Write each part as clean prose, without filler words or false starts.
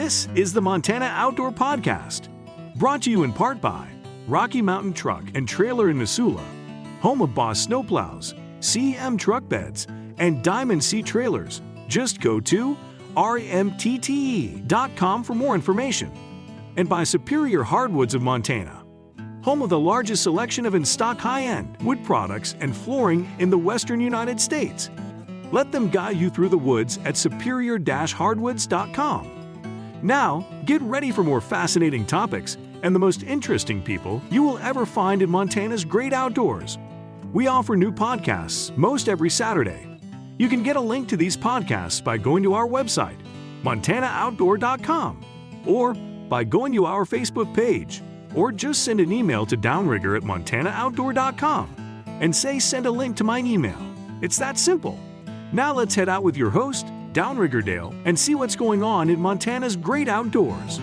This is the Montana Outdoor Podcast, brought to you in part by Rocky Mountain Truck and Trailer in Missoula, home of Boss Snowplows, CM Truck Beds, and Diamond Sea Trailers. Just go to rmtte.com for more information. And by Superior Hardwoods of Montana, home of the largest selection of in-stock high-end wood products and flooring in the western United States. Let them guide you through the woods at superior-hardwoods.com. Now, get ready for more fascinating topics and the most interesting people you will ever find in Montana's great outdoors. We offer new podcasts most every Saturday. You can get a link to these podcasts by going to our website, montanooutdoor.com, or by going to our Facebook page, or just send an email to Downrigger at montanooutdoor.com and say send a link to my email. It's that simple. Now let's head out with your host, Downrigger Dale, and see what's going on in Montana's great outdoors.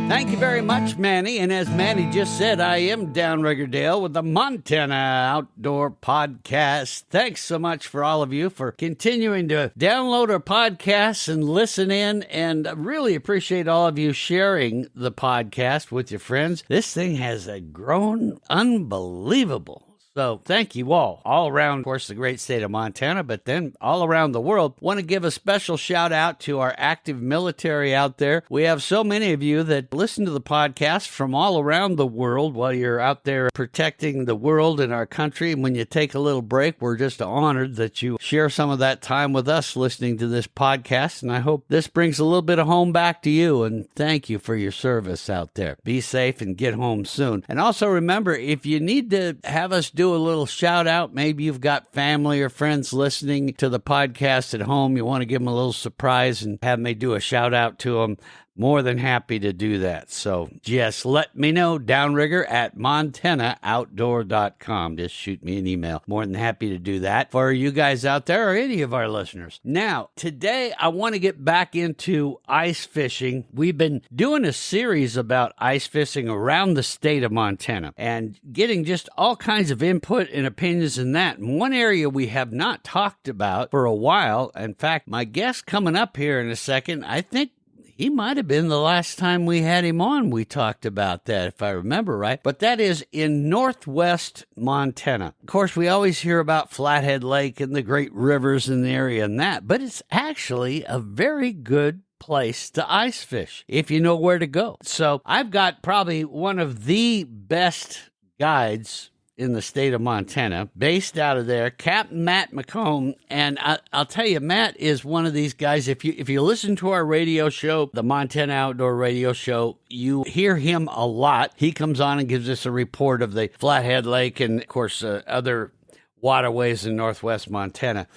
Thank you very much, Manny. And as Manny just said, I am Downrigger Dale with the Montana Outdoor Podcast. Thanks so much for all of you for continuing to download our podcasts and listen in. And I really appreciate all of you sharing the podcast with your friends. This thing has grown unbelievable. So thank you all around, of course, the great state of Montana, but then all around the world. Want to give a special shout out to our active military out there. We have so many of you that listen to the podcast from all around the world while you're out there protecting the world and our country. And when you take a little break, we're just honored that you share some of that time with us listening to this podcast. And I hope this brings a little bit of home back to you. And thank you for your service out there. Be safe and get home soon. And also remember, if you need to have us do a little shout out, maybe you've got family or friends listening to the podcast at home, you want to give them a little surprise and have me do a shout out to them, more than happy to do that. So just let me know, Downrigger at montanooutdoor.com. Just shoot me an email. More than happy to do that for you guys out there or any of our listeners. Now, today I want to get back into ice fishing. We've been doing a series about ice fishing around the state of Montana and getting just all kinds of input and opinions in that. And one area we have not talked about for a while, in fact, my guest coming up here in a second, I think he might have been the last time we had him on. We talked about that, if I remember right. But that is in northwest Montana. Of course, we always hear about Flathead Lake and the great rivers in the area and that, but it's actually a very good place to ice fish if you know where to go. So I've got probably one of the best guides in the state of Montana, based out of there, Captain Matt McComb. And I'll tell you, Matt is one of these guys. If you listen to our radio show, the Montana Outdoor Radio Show, you hear him a lot. He comes on and gives us a report of the Flathead Lake and, of course, other waterways in northwest Montana.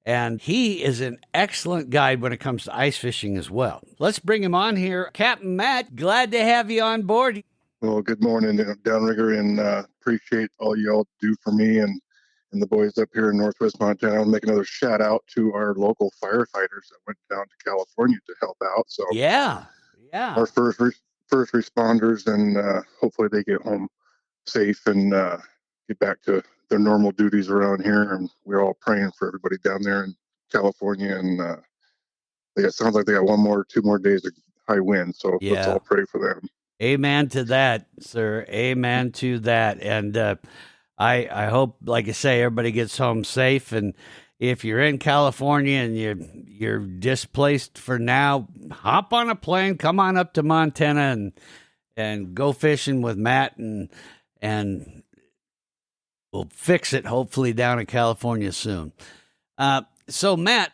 And he is an excellent guide when it comes to ice fishing as well. Let's bring him on here. Captain Matt, glad to have you on board. Well, good morning, Downrigger, and appreciate all y'all do for me and the boys up here in Northwest Montana. I want to make another shout out to our local firefighters that went down to California to help out. So yeah, our first responders, and hopefully they get home safe and get back to their normal duties around here. And we're all praying for everybody down there in California. And it sounds like they got 2 more days of high wind. So let's all pray for them. Amen to that, sir. Amen to that. And I hope, like I say, everybody gets home safe. And if you're in California and you're displaced for now, hop on a plane, come on up to Montana and go fishing with Matt, and we'll fix it hopefully down in California soon. So Matt,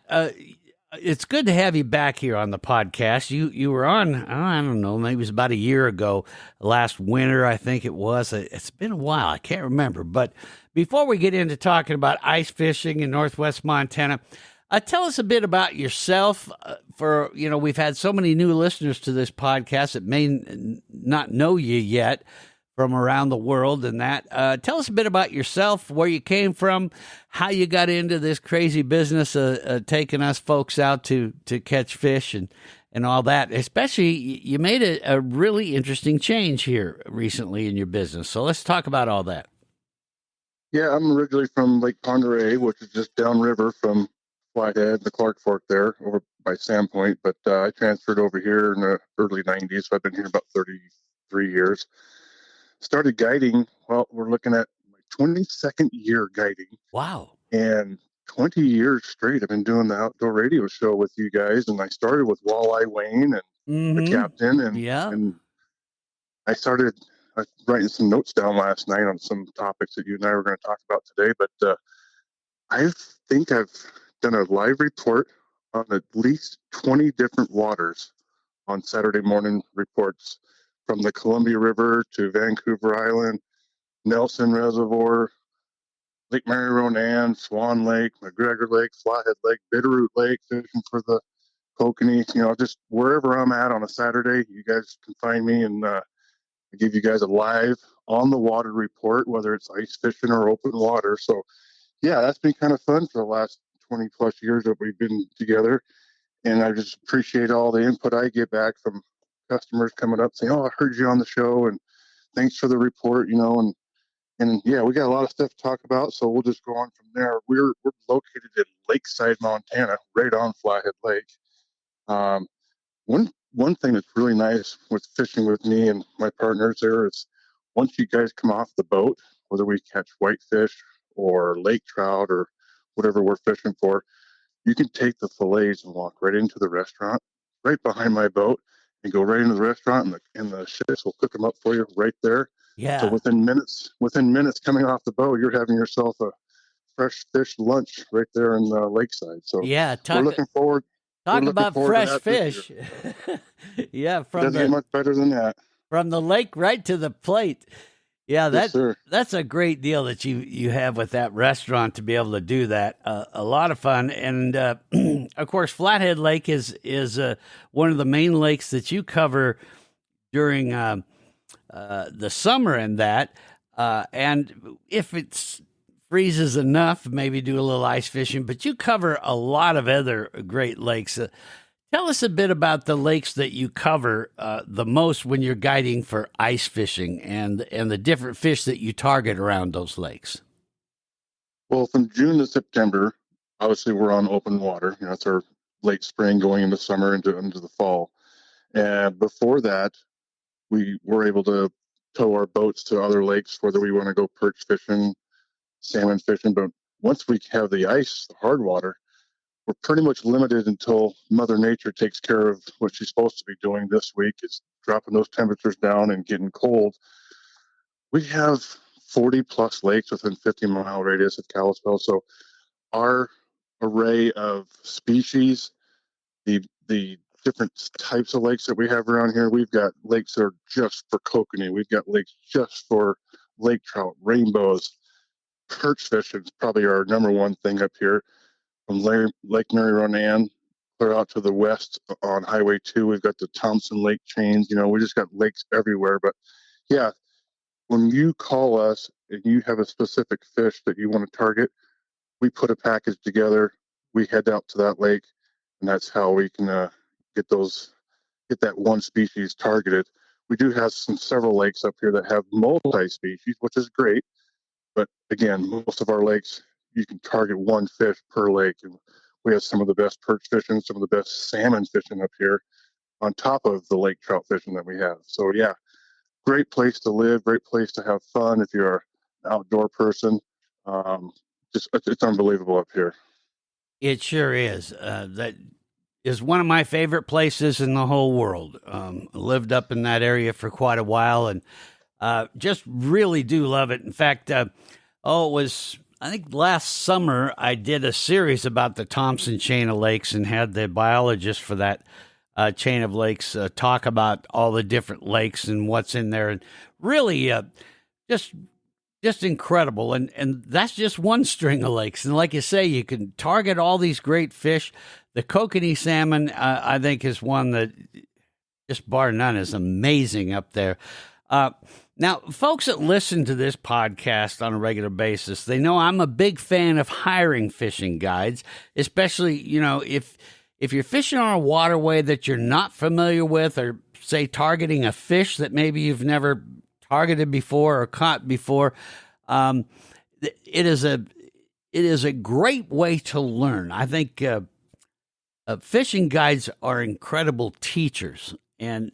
it's good to have you back here on the podcast. You were on, I don't know, maybe it was about a year ago, last winter, I think it was. It's been a while. I can't remember. But before we get into talking about ice fishing in northwest Montana, tell us a bit about yourself. We've had so many new listeners to this podcast that may not know you yet from around the world and that. Tell us a bit about yourself, where you came from, how you got into this crazy business of taking us folks out to catch fish and all that. Especially, you made a really interesting change here recently in your business. So let's talk about all that. Yeah, I'm originally from Lake Ponderay, which is just downriver from Flathead, the Clark Fork there, over by Sandpoint, but I transferred over here in the early 90s. So I've been here about 33 years. Started guiding. Well, we're looking at my 22nd year guiding. Wow. And 20 years straight, I've been doing the outdoor radio show with you guys. And I started with Walleye Wayne and the captain. And I started writing some notes down last night on some topics that you and I were going to talk about today. But I think I've done a live report on at least 20 different waters on Saturday morning reports, from the Columbia River to Vancouver Island, Nelson Reservoir, Lake Mary Ronan, Swan Lake, McGregor Lake, Flathead Lake, Bitterroot Lake, fishing for the kokanee. Just wherever I'm at on a Saturday, you guys can find me, and I give you guys a live on the water report, whether it's ice fishing or open water. So yeah, that's been kind of fun for the last 20 plus years that we've been together. And I just appreciate all the input I get back from customers coming up saying, "Oh, I heard you on the show, and thanks for the report," and yeah, we got a lot of stuff to talk about. So we'll just go on from there. We're located in Lakeside, Montana, right on Flathead Lake. One thing that's really nice with fishing with me and my partners there is, once you guys come off the boat, whether we catch whitefish or lake trout or whatever we're fishing for, you can take the fillets and walk right into the restaurant, right behind my boat, and go right into the restaurant, and the chefs will cook them up for you right there. Yeah. So within minutes coming off the boat, you're having yourself a fresh fish lunch right there in Lakeside. So yeah, we're looking forward. Talk looking about forward to fresh that fish. Yeah, doesn't get much better than that. From the lake right to the plate. Yeah, Yes, that's a great deal that you have with that restaurant to be able to do that. A lot of fun, and of course, Flathead Lake is one of the main lakes that you cover during the summer, and that. And if it freezes enough, maybe do a little ice fishing. But you cover a lot of other great lakes. Tell us a bit about the lakes that you cover the most when you're guiding for ice fishing, and the different fish that you target around those lakes. Well, from June to September, obviously we're on open water. It's our late spring going into summer, into the fall. And before that, we were able to tow our boats to other lakes, whether we want to go perch fishing, salmon fishing. But once we have the ice, the hard water, we're pretty much limited until Mother Nature takes care of what she's supposed to be doing this week, is dropping those temperatures down and getting cold. We have 40 plus lakes within 50-mile radius of Kalispell. So our array of species, the different types of lakes that we have around here, we've got lakes that are just for kokanee. We've got lakes just for lake trout, rainbows. Perch fishing is probably our number one thing up here. From Lake Mary Ronan clear out to the west on Highway 2, we've got the Thompson Lake chains. We just got lakes everywhere. But yeah, when you call us and you have a specific fish that you want to target, we put a package together. We head out to that lake, and that's how we can get that one species targeted. We do have several lakes up here that have multi-species, which is great. But again, most of our lakes, you can target one fish per lake. And we have some of the best perch fishing, some of the best salmon fishing up here, on top of the lake trout fishing that we have. So yeah, great place to live, great place to have fun if you're an outdoor person. It's unbelievable up here. It sure is. That is one of my favorite places in the whole world. Lived up in that area for quite a while, and just really do love it. In fact, it was, I think, last summer I did a series about the Thompson chain of lakes and had the biologist for that chain of lakes talk about all the different lakes and what's in there, and really just incredible. And that's just one string of lakes. And like you say, you can target all these great fish. The kokanee salmon, I think, is one that, just bar none, is amazing up there. Now, folks that listen to this podcast on a regular basis, they know I'm a big fan of hiring fishing guides, especially, if you're fishing on a waterway that you're not familiar with, or say targeting a fish that maybe you've never targeted before or caught before. It is a great way to learn. I think Fishing guides are incredible teachers, and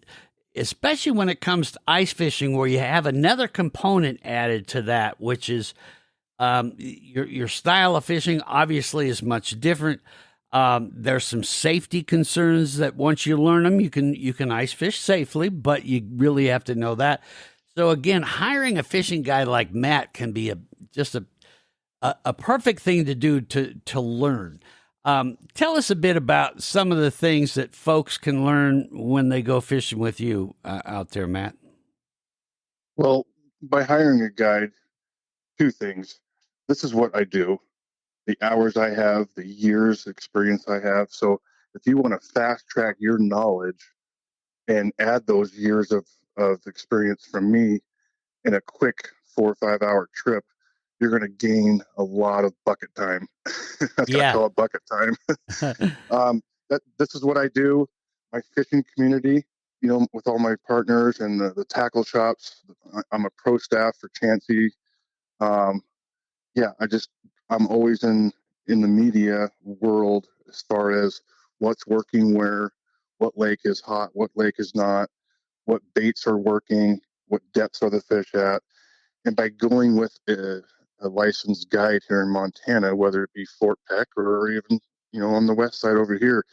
especially when it comes to ice fishing, where you have another component added to that, which is your style of fishing obviously is much different. There's some safety concerns that once you learn them, you can ice fish safely, but you really have to know that. So again, hiring a fishing guide like Matt can be just a perfect thing to do to learn. Tell us a bit about some of the things that folks can learn when they go fishing with you out there, Matt. Well, by hiring a guide, two things. This is what I do, the hours I have, the years experience I have. So if you want to fast track your knowledge and add those years of experience from me in a quick 4 or 5 hour trip, you're going to gain a lot of bucket time. That's what I Yeah. call it, bucket time. This is what I do. My fishing community, with all my partners and the tackle shops. I'm a pro staff for Chansey. Um, yeah, I'm always in the media world as far as what's working where, what lake is hot, what lake is not, what baits are working, what depths are the fish at. And by going with a licensed guide here in Montana, whether it be Fort Peck or even, on the west side over here,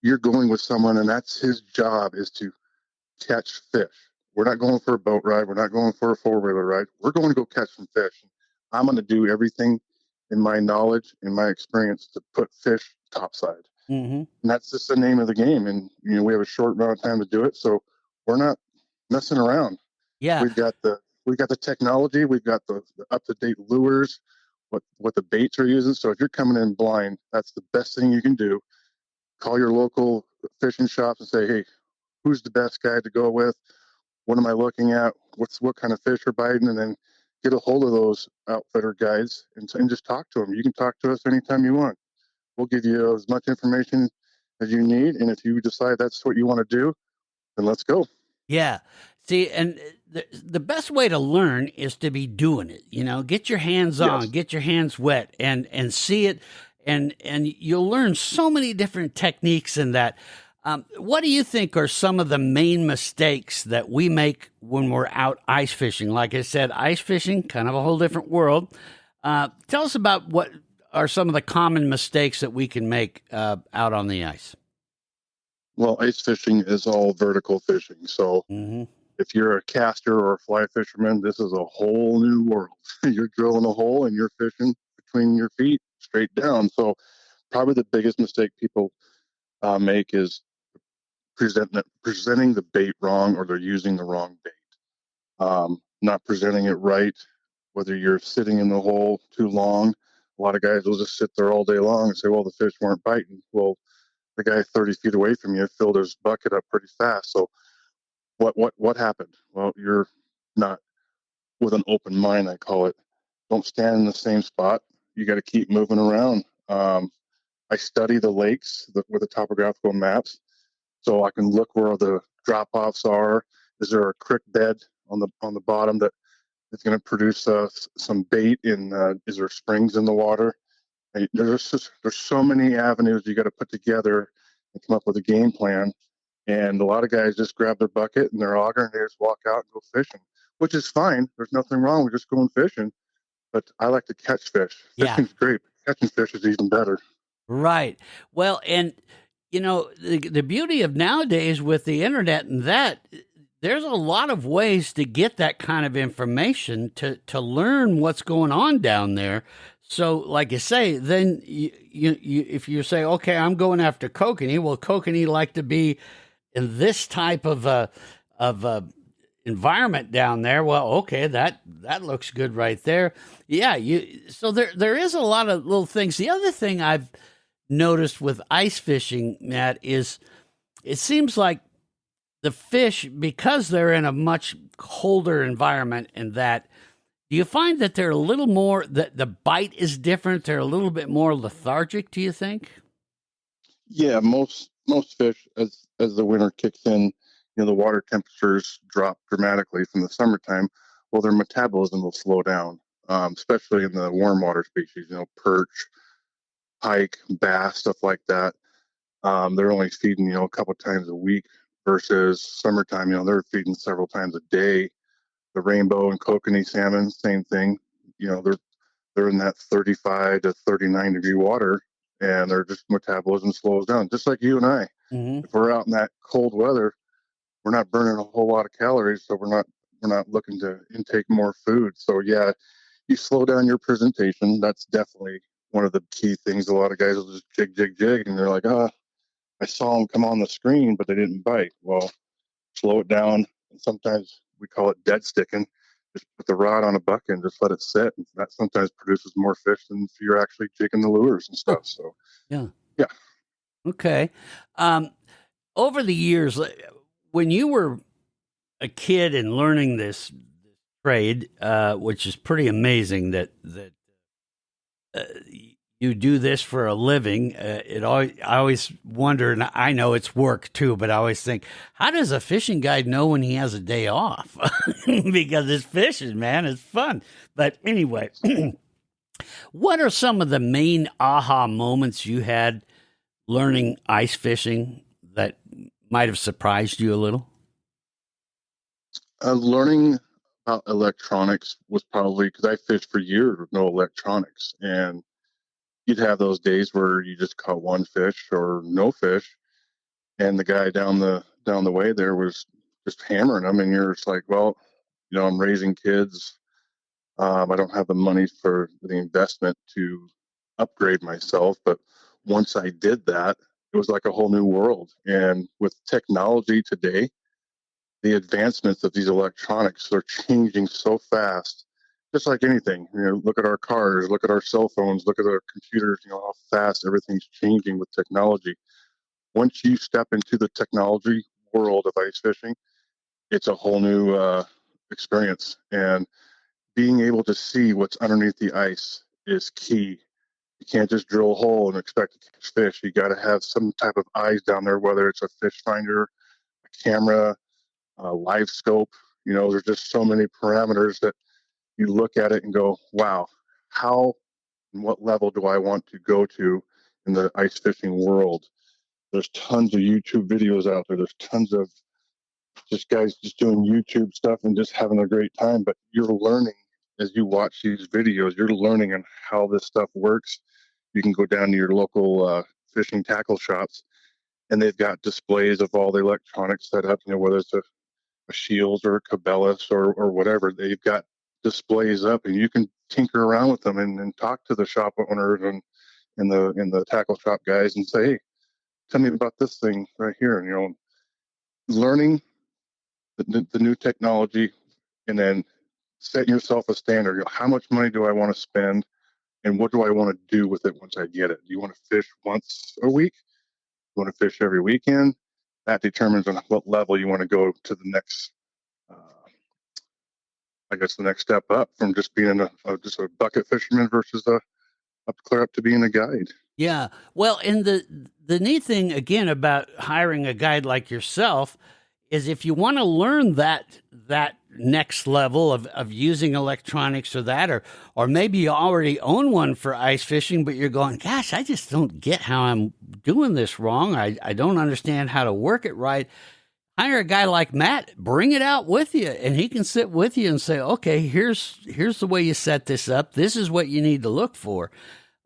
you're going with someone and that's his job is to catch fish. We're not going for a boat ride. We're not going for a four-wheeler ride. We're going to go catch some fish. I'm going to do everything in my knowledge, in my experience, to put fish topside. Mm-hmm. And that's just the name of the game. And, we have a short amount of time to do it. So we're not messing around. Yeah. We've got the technology. We've got the up-to-date lures, what the baits are using. So if you're coming in blind, that's the best thing you can do. Call your local fishing shops and say, hey, who's the best guy to go with? What am I looking at? What kind of fish are biting? And then get a hold of those outfitter guides and just talk to them. You can talk to us anytime you want. We'll give you as much information as you need. And if you decide that's what you want to do, then let's go. Yeah. See, and the best way to learn is to be doing it. Get your hands on, Yes. get your hands wet, and see it, and you'll learn so many different techniques in that. What do you think are some of the main mistakes that we make when we're out ice fishing? Like I said, ice fishing, kind of a whole different world. Tell us about what are some of the common mistakes that we can make out on the ice. Well, ice fishing is all vertical fishing. So Mm-hmm. if you're a caster or a fly fisherman, this is a whole new world. You're drilling a hole and you're fishing between your feet straight down. So probably the biggest mistake people make is presenting the bait wrong, or they're using the wrong bait. Not presenting it right, whether you're sitting in the hole too long. A lot of guys will just sit there all day long and say, well, the fish weren't biting. Well, the guy 30 feet away from you filled his bucket up pretty fast. So what happened? Well, you're not with an open mind, I call it. Don't stand in the same spot. You got to keep moving around. I study the lakes with the topographical maps, so I can look where the drop offs are. Is there a creek bed on the bottom that is going to produce some bait? Is there springs in the water? And there's so many avenues you got to put together and come up with a game plan. And a lot of guys just grab their bucket and their auger and they just walk out and go fishing, which is fine. There's nothing wrong with just going fishing. But I like to catch fish. Yeah. Fishing's great. Catching fish is even better. Right. Well, and the beauty of nowadays with the internet and that, there's a lot of ways to get that kind of information to learn what's going on down there. So, like you say, then you if you say, okay, I'm going after kokanee, well, kokanee like to be in this type of environment down there. Well, okay, that looks good right there. Yeah, so there is a lot of little things. The other thing I've noticed with ice fishing, Matt, is it seems like the fish, because they're in a much colder environment, and that, do you find that they're a little more, that the bite is different? They're a little bit more lethargic, do you think? Yeah, most fish, as the winter kicks in, the water temperatures drop dramatically from the summertime. Well, their metabolism will slow down, especially in the warm water species, perch, pike, bass, stuff like that. They're only feeding, a couple times a week versus summertime, they're feeding several times a day. The rainbow and kokanee salmon, same thing. They're in that 35 to 39 degree water, and their just metabolism slows down, just like you and I. Mm-hmm. If we're out in that cold weather, we're not burning a whole lot of calories, so we're not looking to intake more food. So yeah, you slow down your presentation. That's definitely one of the key things. A lot of guys will just jig, jig, jig, and they're like, I saw them come on the screen, but they didn't bite. Well, slow it down. And sometimes we call it dead sticking. Just put the rod on a bucket and just let it sit. And that sometimes produces more fish than if you're actually jigging the lures and stuff. So, Yeah. yeah. Okay. Over the years, when you were a kid and learning this trade, which is pretty amazing that you do this for a living. I always wonder, and I know it's work too, but I always think, how does a fishing guide know when he has a day off? Because it's fishing, man, it's fun. But anyway, what are some of the main aha moments you had learning ice fishing that might have surprised you a little? Learning about electronics was probably because I fished for years with no electronics, and you'd have those days where you just caught one fish or no fish, and the guy down the way there was just hammering them, and you're just like, well, I'm raising kids. I don't have the money for the investment to upgrade myself, but once I did that, it was like a whole new world. And with technology today, the advancements of these electronics are changing so fast. Just like anything, look at our cars, look at our cell phones, look at our computers, how fast everything's changing with technology. Once you step into the technology world of ice fishing, it's a whole new experience. And being able to see what's underneath the ice is key. You can't just drill a hole and expect to catch fish. You got to have some type of eyes down there, whether it's a fish finder, a camera, a live scope. There's just so many parameters that you look at it and go, wow, how and what level do I want to go to in the ice fishing world? There's tons of YouTube videos out there. There's tons of just guys just doing YouTube stuff and just having a great time. But you're learning as you watch these videos, you're learning on how this stuff works. You can go down to your local fishing tackle shops, and they've got displays of all the electronics set up, whether it's a Shields or a Cabela's or whatever. They've got displays up, and you can tinker around with them and talk to the shop owners and the tackle shop guys and say, hey, tell me about this thing right here. And, learning the new technology, and then setting yourself a standard. How much money do I want to spend, and what do I want to do with it once I get it? Do you want to fish once a week? Do you want to fish every weekend? That determines on what level you want to go to the next, the next step up from just being just a bucket fisherman versus clear up to being a guide. Yeah. Well, and the neat thing again about hiring a guide like yourself is if you want to learn that next level of using electronics or maybe you already own one for ice fishing, but you're going, gosh, I just don't get how I'm doing this wrong. I don't understand how to work it right. Hire a guy like Matt, bring it out with you, and he can sit with you and say, okay, here's the way you set this up. This is what you need to look for.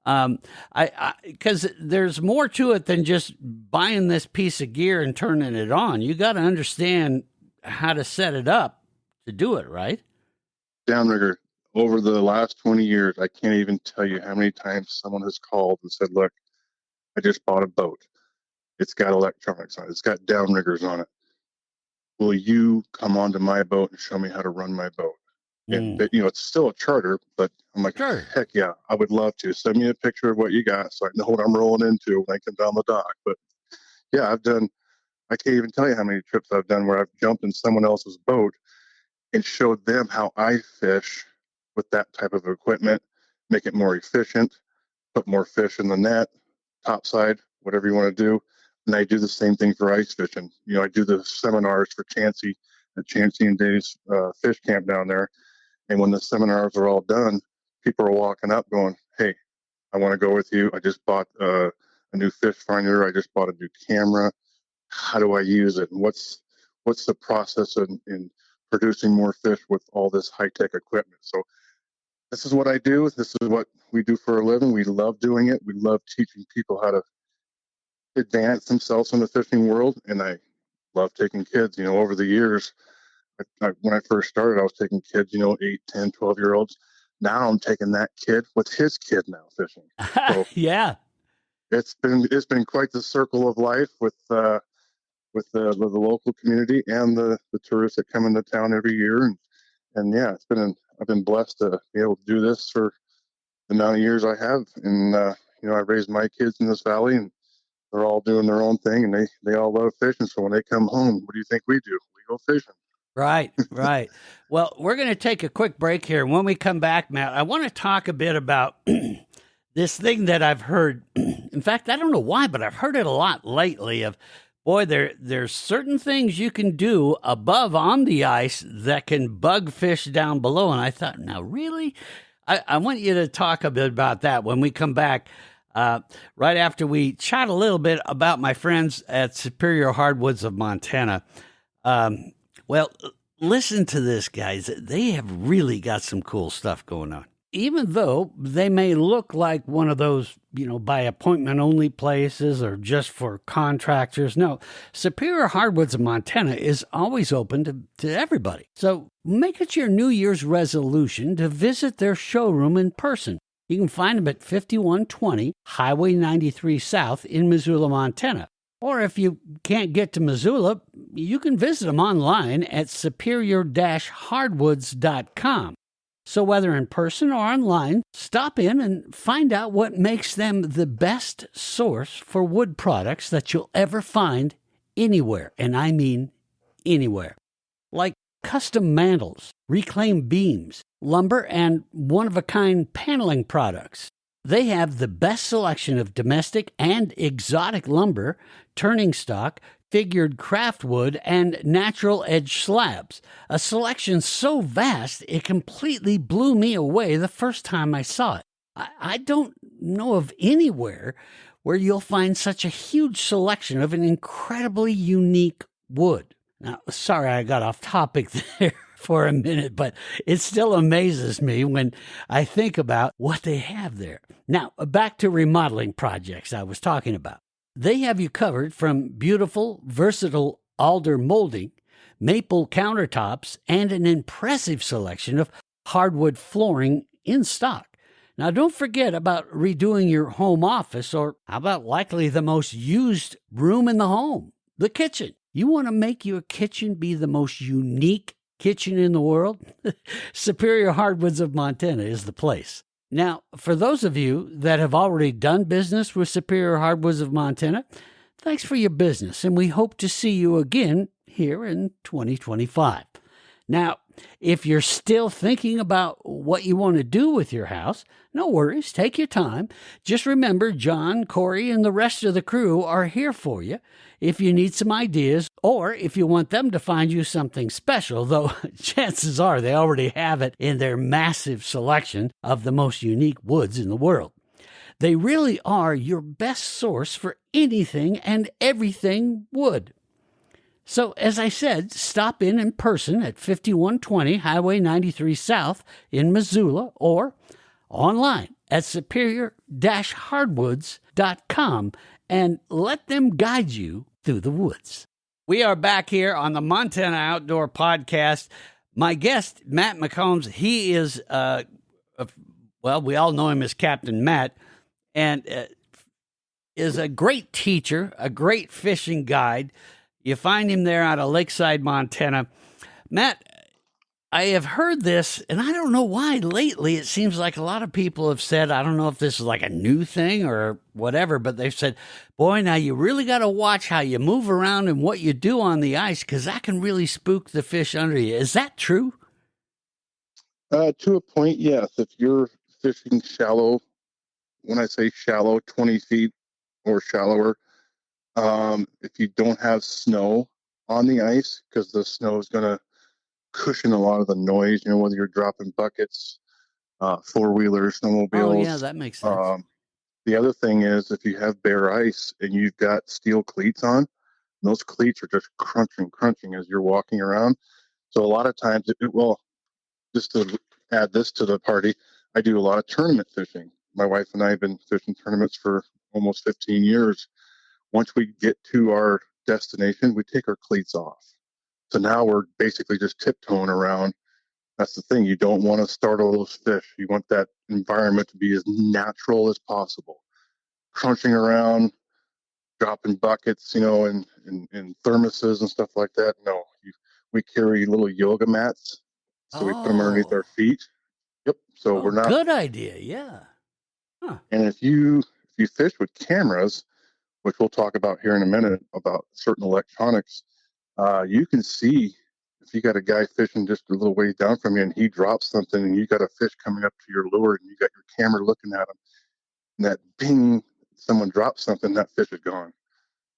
Because there's more to it than just buying this piece of gear and turning it on. You got to understand how to set it up to do it, right? Downrigger, over the last 20 years, I can't even tell you how many times someone has called and said, look, I just bought a boat. It's got electronics on it. It's got downriggers on it. Will you come onto my boat and show me how to run my boat? And it's still a charter, but I'm like, sure. Heck yeah, I would love to. Send me a picture of what you got so I know what I'm rolling into when I come down the dock. But yeah, I can't even tell you how many trips I've done where I've jumped in someone else's boat and showed them how I fish with that type of equipment, make it more efficient, put more fish in the net, topside, whatever you want to do. And I do the same thing for ice fishing. I do the seminars for Chansey at Chansey and Dave's fish camp down there. And when the seminars are all done, people are walking up going, hey, I want to go with you. I just bought a a new fish finder. I just bought a new camera. How do I use it? And what's the process in producing more fish with all this high-tech equipment? So this is what I do. This is what we do for a living. We love doing it. We love teaching people how to advance themselves in the fishing world. And I love taking kids. Over the years, when I first started, I was taking kids, 8, 10, 12-year-olds. Now I'm taking that kid with his kid now fishing. So yeah. It's been quite the circle of life with the local community and the tourists that come into town every year. And yeah, I've been blessed to be able to do this for the amount of years I have. And, I raised my kids in this valley, and they're all doing their own thing, and they all love fishing. So when they come home, what do you think we do? We go fishing. Right, right. Well, we're going to take a quick break here. When we come back, Matt, I want to talk a bit about this thing that I've heard. In fact, I don't know why, but I've heard it a lot lately of, boy, there's certain things you can do above on the ice that can bug fish down below. And I thought, now, really? I want you to talk a bit about that when we come back, right after we chat a little bit about my friends at Superior Hardwoods of Montana. Well, listen to this, guys. They have really got some cool stuff going on. Even though they may look like one of those, by appointment only places or just for contractors. No, Superior Hardwoods of Montana is always open to everybody. So make it your New Year's resolution to visit their showroom in person. You can find them at 5120 Highway 93 South in Missoula, Montana. Or if you can't get to Missoula, you can visit them online at superior-hardwoods.com. So whether in person or online, stop in and find out what makes them the best source for wood products that you'll ever find anywhere. And I mean anywhere. Like custom mantles, reclaimed beams, lumber, and one-of-a-kind paneling products. They have the best selection of domestic and exotic lumber, turning stock, figured craft wood, and natural edge slabs. A selection so vast, it completely blew me away the first time I saw it. I don't know of anywhere where you'll find such a huge selection of an incredibly unique wood. Now, sorry I got off topic there for a minute, but it still amazes me when I think about what they have there. Now, back to remodeling projects I was talking about. They have you covered from beautiful, versatile alder molding, maple countertops, and an impressive selection of hardwood flooring in stock. Now, don't forget about redoing your home office, or how about likely the most used room in the home, the kitchen. You want to make your kitchen be the most unique kitchen in the world? Superior Hardwoods of Montana is the place. Now, for those of you that have already done business with Superior Hardwoods of Montana, thanks for your business, and we hope to see you again here in 2025. Now, if you're still thinking about what you want to do with your house, no worries, take your time. Just remember, John, Corey, and the rest of the crew are here for you if you need some ideas, or if you want them to find you something special, though chances are they already have it in their massive selection of the most unique woods in the world. They really are your best source for anything and everything wood. So, as I said, stop in person at 5120 Highway 93 South in Missoula, or online at superior-hardwoods.com, and let them guide you through the woods. We are back here on the Montana Outdoor Podcast. My guest, Matt McComb, he is, we all know him as Captain Matt, and is a great teacher, a great fishing guide. You find him there out of Lakeside, Montana. Matt, I have heard this, and I don't know why lately it seems like a lot of people have said, I don't know if this is like a new thing or whatever, but they've said, boy, now you really got to watch how you move around and what you do on the ice, because that can really spook the fish under you. Is that true? To a point, yes. If you're fishing shallow, when I say shallow, 20 feet or shallower, if you don't have snow on the ice, because the snow is going to cushion a lot of the noise, whether you're dropping buckets, four-wheelers, snowmobiles. Oh, yeah, that makes sense. The other thing is if you have bare ice and you've got steel cleats on, those cleats are just crunching as you're walking around. So a lot of times, just to add this to the party, I do a lot of tournament fishing. My wife and I have been fishing tournaments for almost 15 years. Once we get to our destination, we take our cleats off. So now we're basically just tiptoeing around. That's the thing. You don't want to startle those fish. You want that environment to be as natural as possible. Crunching around, dropping buckets, and thermoses and stuff like that. No, we carry little yoga mats, so we put them underneath our feet. Yep. So we're not. Good idea. Yeah. Huh. And if you fish with cameras, which we'll talk about here in a minute about certain electronics, you can see if you got a guy fishing just a little ways down from you and he drops something and you got a fish coming up to your lure and you got your camera looking at him, and that bing, someone drops something, that fish is gone.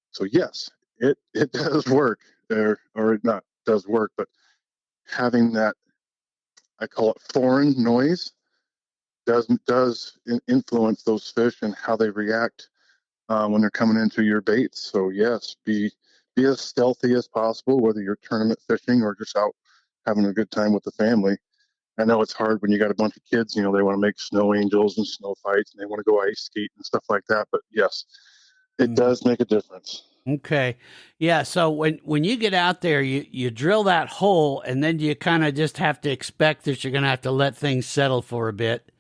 So yes, it does work, or it not does work, but having that, I call it foreign noise, does influence those fish and how they react when they're coming into your baits. So yes, be as stealthy as possible, whether you're tournament fishing or just out having a good time with the family. I know it's hard when you got a bunch of kids, they want to make snow angels and snow fights and they want to go ice skate and stuff like that. But yes, it does make a difference. Okay. Yeah. So when you get out there, you drill that hole and then you kind of just have to expect that you're going to have to let things settle for a bit.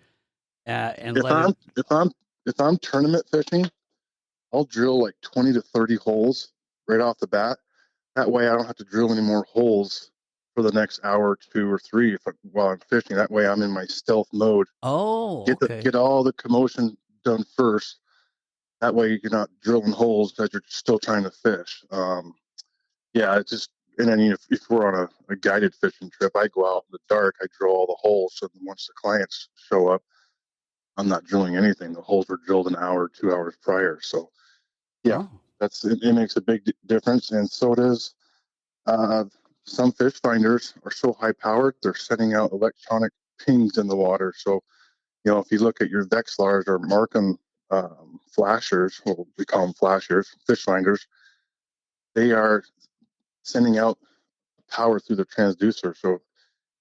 If I'm tournament fishing, I'll drill like 20 to 30 holes right off the bat. That way I don't have to drill any more holes for the next hour, 2 or 3 while I'm fishing. That way I'm in my stealth mode. Oh, okay. Get all the commotion done first. That way you're not drilling holes as you're still trying to fish. It's just, and then if we're on a guided fishing trip, I go out in the dark, I drill all the holes. So then once the clients show up, I'm not drilling anything. The holes were drilled an hour, 2 hours prior. So it makes a big difference. And so does some fish finders are so high powered, they're sending out electronic pings in the water. So, if you look at your Vexlars or Markham flashers, well, we call them flashers, fish finders, they are sending out power through the transducer. So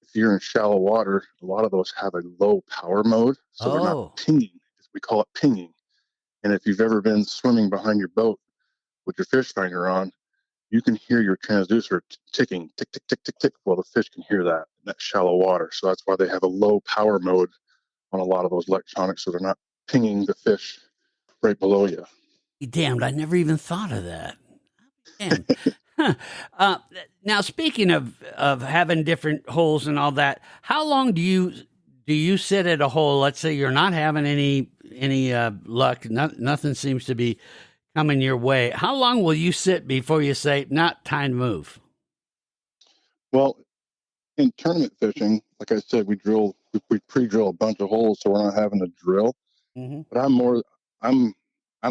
if you're in shallow water, a lot of those have a low power mode. So they're not pinging. We call it pinging. And if you've ever been swimming behind your boat with your fish finder on, you can hear your transducer ticking, tick, tick, tick, tick, tick. Well, the fish can hear that in that shallow water. So that's why they have a low power mode on a lot of those electronics. So they're not pinging the fish right below you. Damned, I never even thought of that. Damn. Huh. Now, speaking of having different holes and all that, how long do you sit at a hole? Let's say you're not having any luck. Nothing seems to be coming your way. How long will you sit before you say, not time to move? Well, in tournament fishing, like I said, we pre-drill a bunch of holes, so we're not having to drill. Mm-hmm. But I'm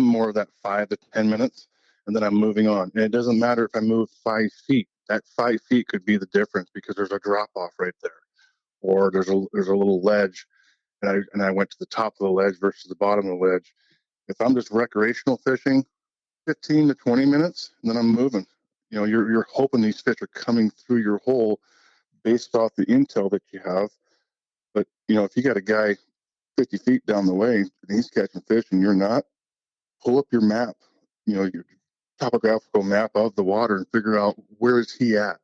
more of that 5 to 10 minutes, and then I'm moving on. And it doesn't matter if I move 5 feet. That 5 feet could be the difference because there's a drop off right there, or there's a little ledge, and I went to the top of the ledge versus the bottom of the ledge. If I'm just recreational fishing, 15 to 20 minutes, and then I'm moving. You're hoping these fish are coming through your hole based off the intel that you have. But, if you got a guy 50 feet down the way and he's catching fish and you're not, pull up your map, your topographical map of the water and figure out where is he at.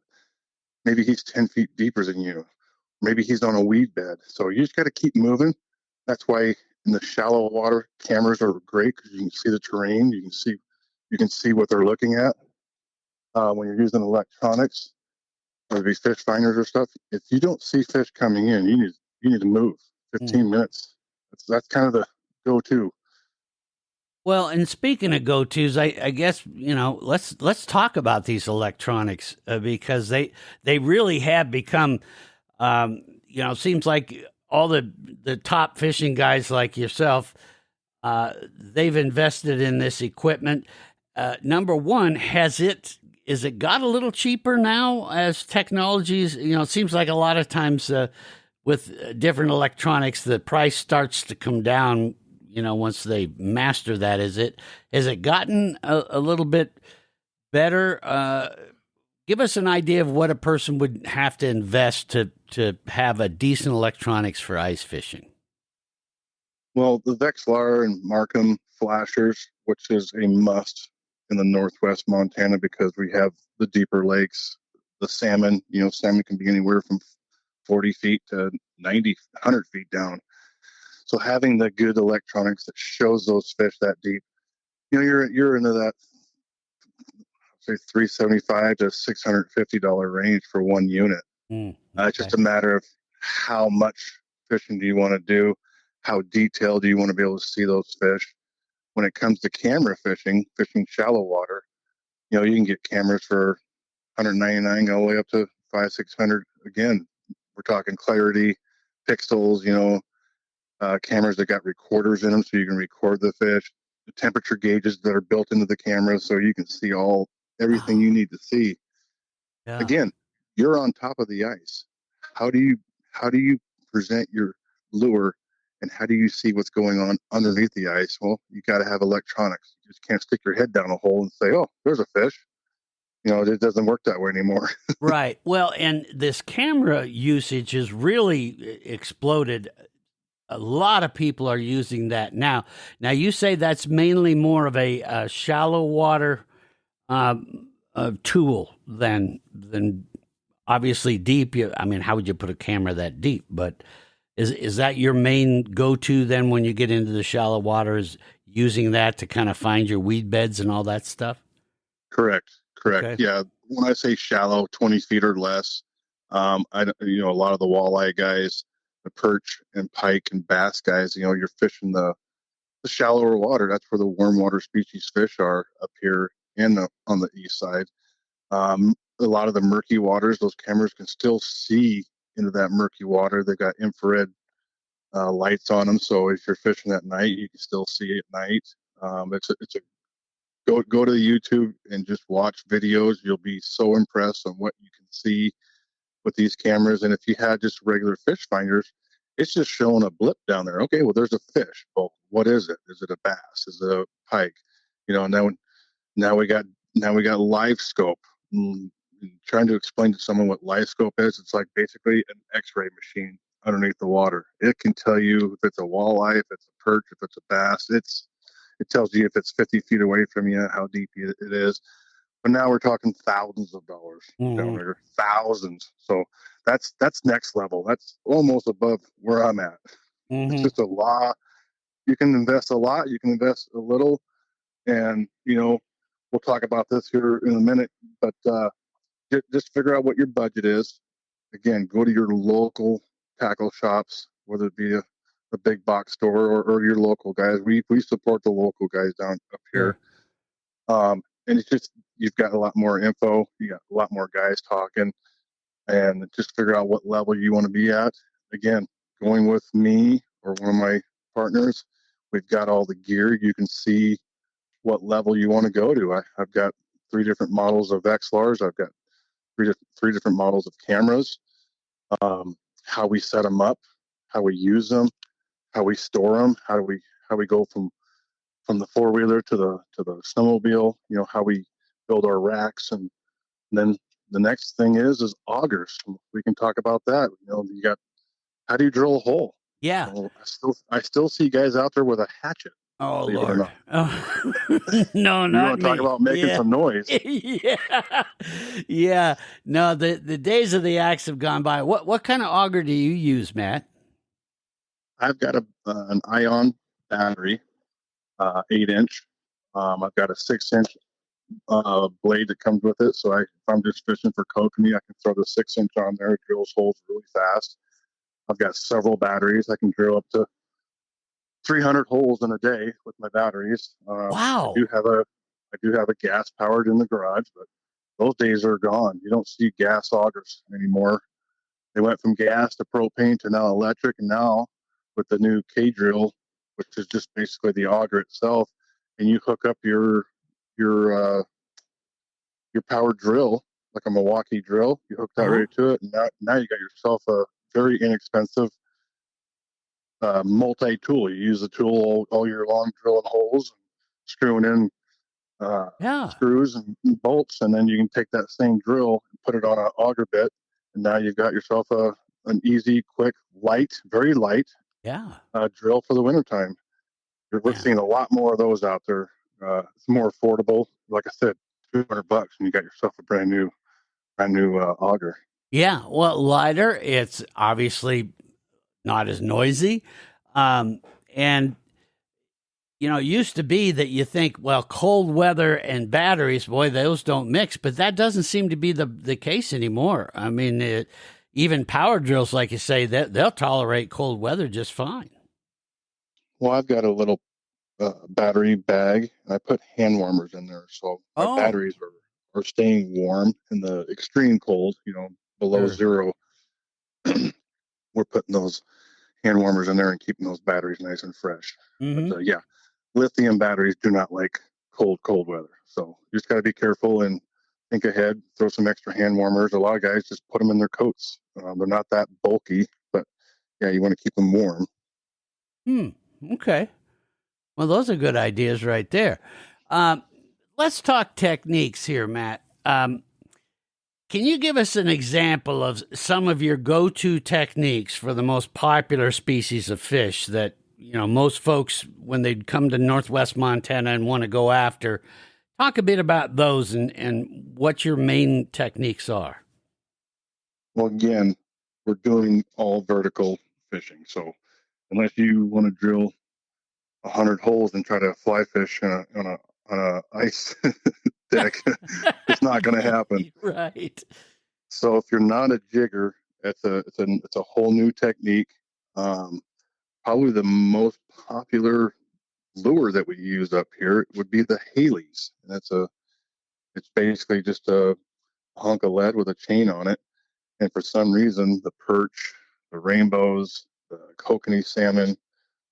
Maybe he's 10 feet deeper than you. Maybe he's on a weed bed. So you just got to keep moving. That's why in the shallow water, cameras are great because you can see the terrain. You can see what they're looking at. When you're using electronics, whether it be fish finders or stuff, if you don't see fish coming in, you need to move. 15 minutes. That's kind of the go-to. Well, and speaking of go-tos, I guess, let's talk about these electronics because they really have become, seems like all the top fishing guys like yourself, they've invested in this equipment. Number one, is it got a little cheaper now as technologies? It seems like a lot of times with different electronics, the price starts to come down, once they master that, has it gotten a little bit better? Give us an idea of what a person would have to invest to have a decent electronics for ice fishing. Well, the Vexlar and Markham flashers, which is a must in the Northwest Montana because we have the deeper lakes, the salmon, salmon can be anywhere from 40 feet to 90, 100 feet down. So having the good electronics that shows those fish that deep, you're into that, say, $375 to $650 range for one unit. Okay. It's just a matter of how much fishing do you want to do, how detailed do you want to be able to see those fish. When it comes to camera fishing shallow water, you can get cameras for $199 all the way up to $500-600. Again, we're talking clarity, pixels, cameras that got recorders in them so you can record the fish, the temperature gauges that are built into the camera so you can see everything you need to see. Yeah. Again, you're on top of the ice. How do you present your lure, and how do you see what's going on underneath the ice? Well, you got to have electronics. You just can't stick your head down a hole and say, "Oh, there's a fish." It doesn't work that way anymore. Right. Well, and this camera usage has really exploded. A lot of people are using that now. Now, you say that's mainly more of a shallow water tool than obviously deep. How would you put a camera that deep? But is that your main go-to then when you get into the shallow waters, using that to kind of find your weed beds and all that stuff? Correct. Okay. Yeah. When I say shallow, 20 feet or less, a lot of the walleye guys, the perch and pike and bass guys, you're fishing the shallower water. That's where the warm water species fish are up here on the east side. A lot of the murky waters, those cameras can still see into that murky water. They've got infrared lights on them, so if you're fishing at night, you can still see at night. It's a go to YouTube and just watch videos. You'll be so impressed on what you can see with these cameras. And if you had just regular fish finders, it's just showing a blip down there. Okay, well, there's a fish. Well, what is it? Is it a bass? Is it a pike? Now we got live scope. Trying to explain to someone what live scope is, it's like basically an X-ray machine underneath the water. It can tell you if it's a walleye, if it's a perch, if it's a bass. It tells you if it's 50 feet away from you, how deep it is. But now we're talking thousands of dollars, Downrigger, thousands. So that's next level. That's almost above where I'm at. It's just a lot. You can invest a lot. You can invest a little. And, we'll talk about this here in a minute. But just figure out what your budget is. Again, go to your local tackle shops, whether it be a big box store or your local guys. We support the local guys down up here. And it's just, you've got a lot more info. You got a lot more guys talking, and just figure out what level you want to be at. Again, going with me or one of my partners, we've got all the gear. You can see what level you want to go to. I've got 3 different models of XLRs. I've got three different models of cameras. How we set them up, how we use them, how we store them, how we go from the 4-wheeler to the snowmobile, how we build our racks. And then the next thing is augers. We can talk about that. You got, how do you drill a hole? Yeah. I still see guys out there with a hatchet. Oh, Lord. Oh. No, you not want to talk me. about making some noise? Yeah. Yeah. No, the days of the axe have gone by. What kind of auger do you use, Matt? I've got an ion battery, 8-inch. I've got a 6-inch blade that comes with it. So if I'm just fishing for kokanee, I can throw the 6-inch on there. It drills holes really fast. I've got several batteries. I can drill up to 300 holes in a day with my batteries. Wow. I do have a gas powered in the garage, but those days are gone. You don't see gas augers anymore. They went from gas to propane to now electric, and now with the new K drill, which is just basically the auger itself, and you hook up your power drill like a Milwaukee drill. You hook that right to it, and now you got yourself a very inexpensive multi-tool. You use the tool all year long, drilling holes, screwing in Yeah. screws and bolts, and then you can take that same drill and put it on an auger bit, and now you've got yourself an easy, quick, light, very light Yeah. drill for the wintertime. We're Yeah. seeing a lot more of those out there. It's more affordable. Like I said, $200, and you got yourself a brand new auger. Yeah. Well, lighter. It's obviously not as noisy. And it used to be that you think, well, cold weather and batteries, boy, those don't mix, but that doesn't seem to be the case anymore. I mean, even power drills, like you say, they'll tolerate cold weather just fine. Well, I've got a little battery bag. I put hand warmers in there, so my Oh, batteries are staying warm in the extreme cold. Below sure. zero. We're putting those hand warmers in there and keeping those batteries nice and fresh. Mm-hmm. But yeah, lithium batteries do not like cold weather. So you just got to be careful and think ahead. Throw some extra hand warmers. A lot of guys just put them in their coats. They're not that bulky, but yeah, you want to keep them warm. Okay. Well, those are good ideas right there. Let's talk techniques here, Matt. Can you give us an example of some of your go-to techniques for the most popular species of fish that, most folks, when they come to Northwest Montana and want to go after, talk a bit about those and what your main techniques are? Well, again, we're doing all vertical fishing. So unless you want to drill 100 holes and try to fly fish on a ice deck, it's not going to happen. Right. So if you're not a jigger, it's a whole new technique. Probably the most popular lure that we use up here would be the Haleys. And it's basically just a hunk of lead with a chain on it. And for some reason, the perch, the rainbows, the kokanee salmon,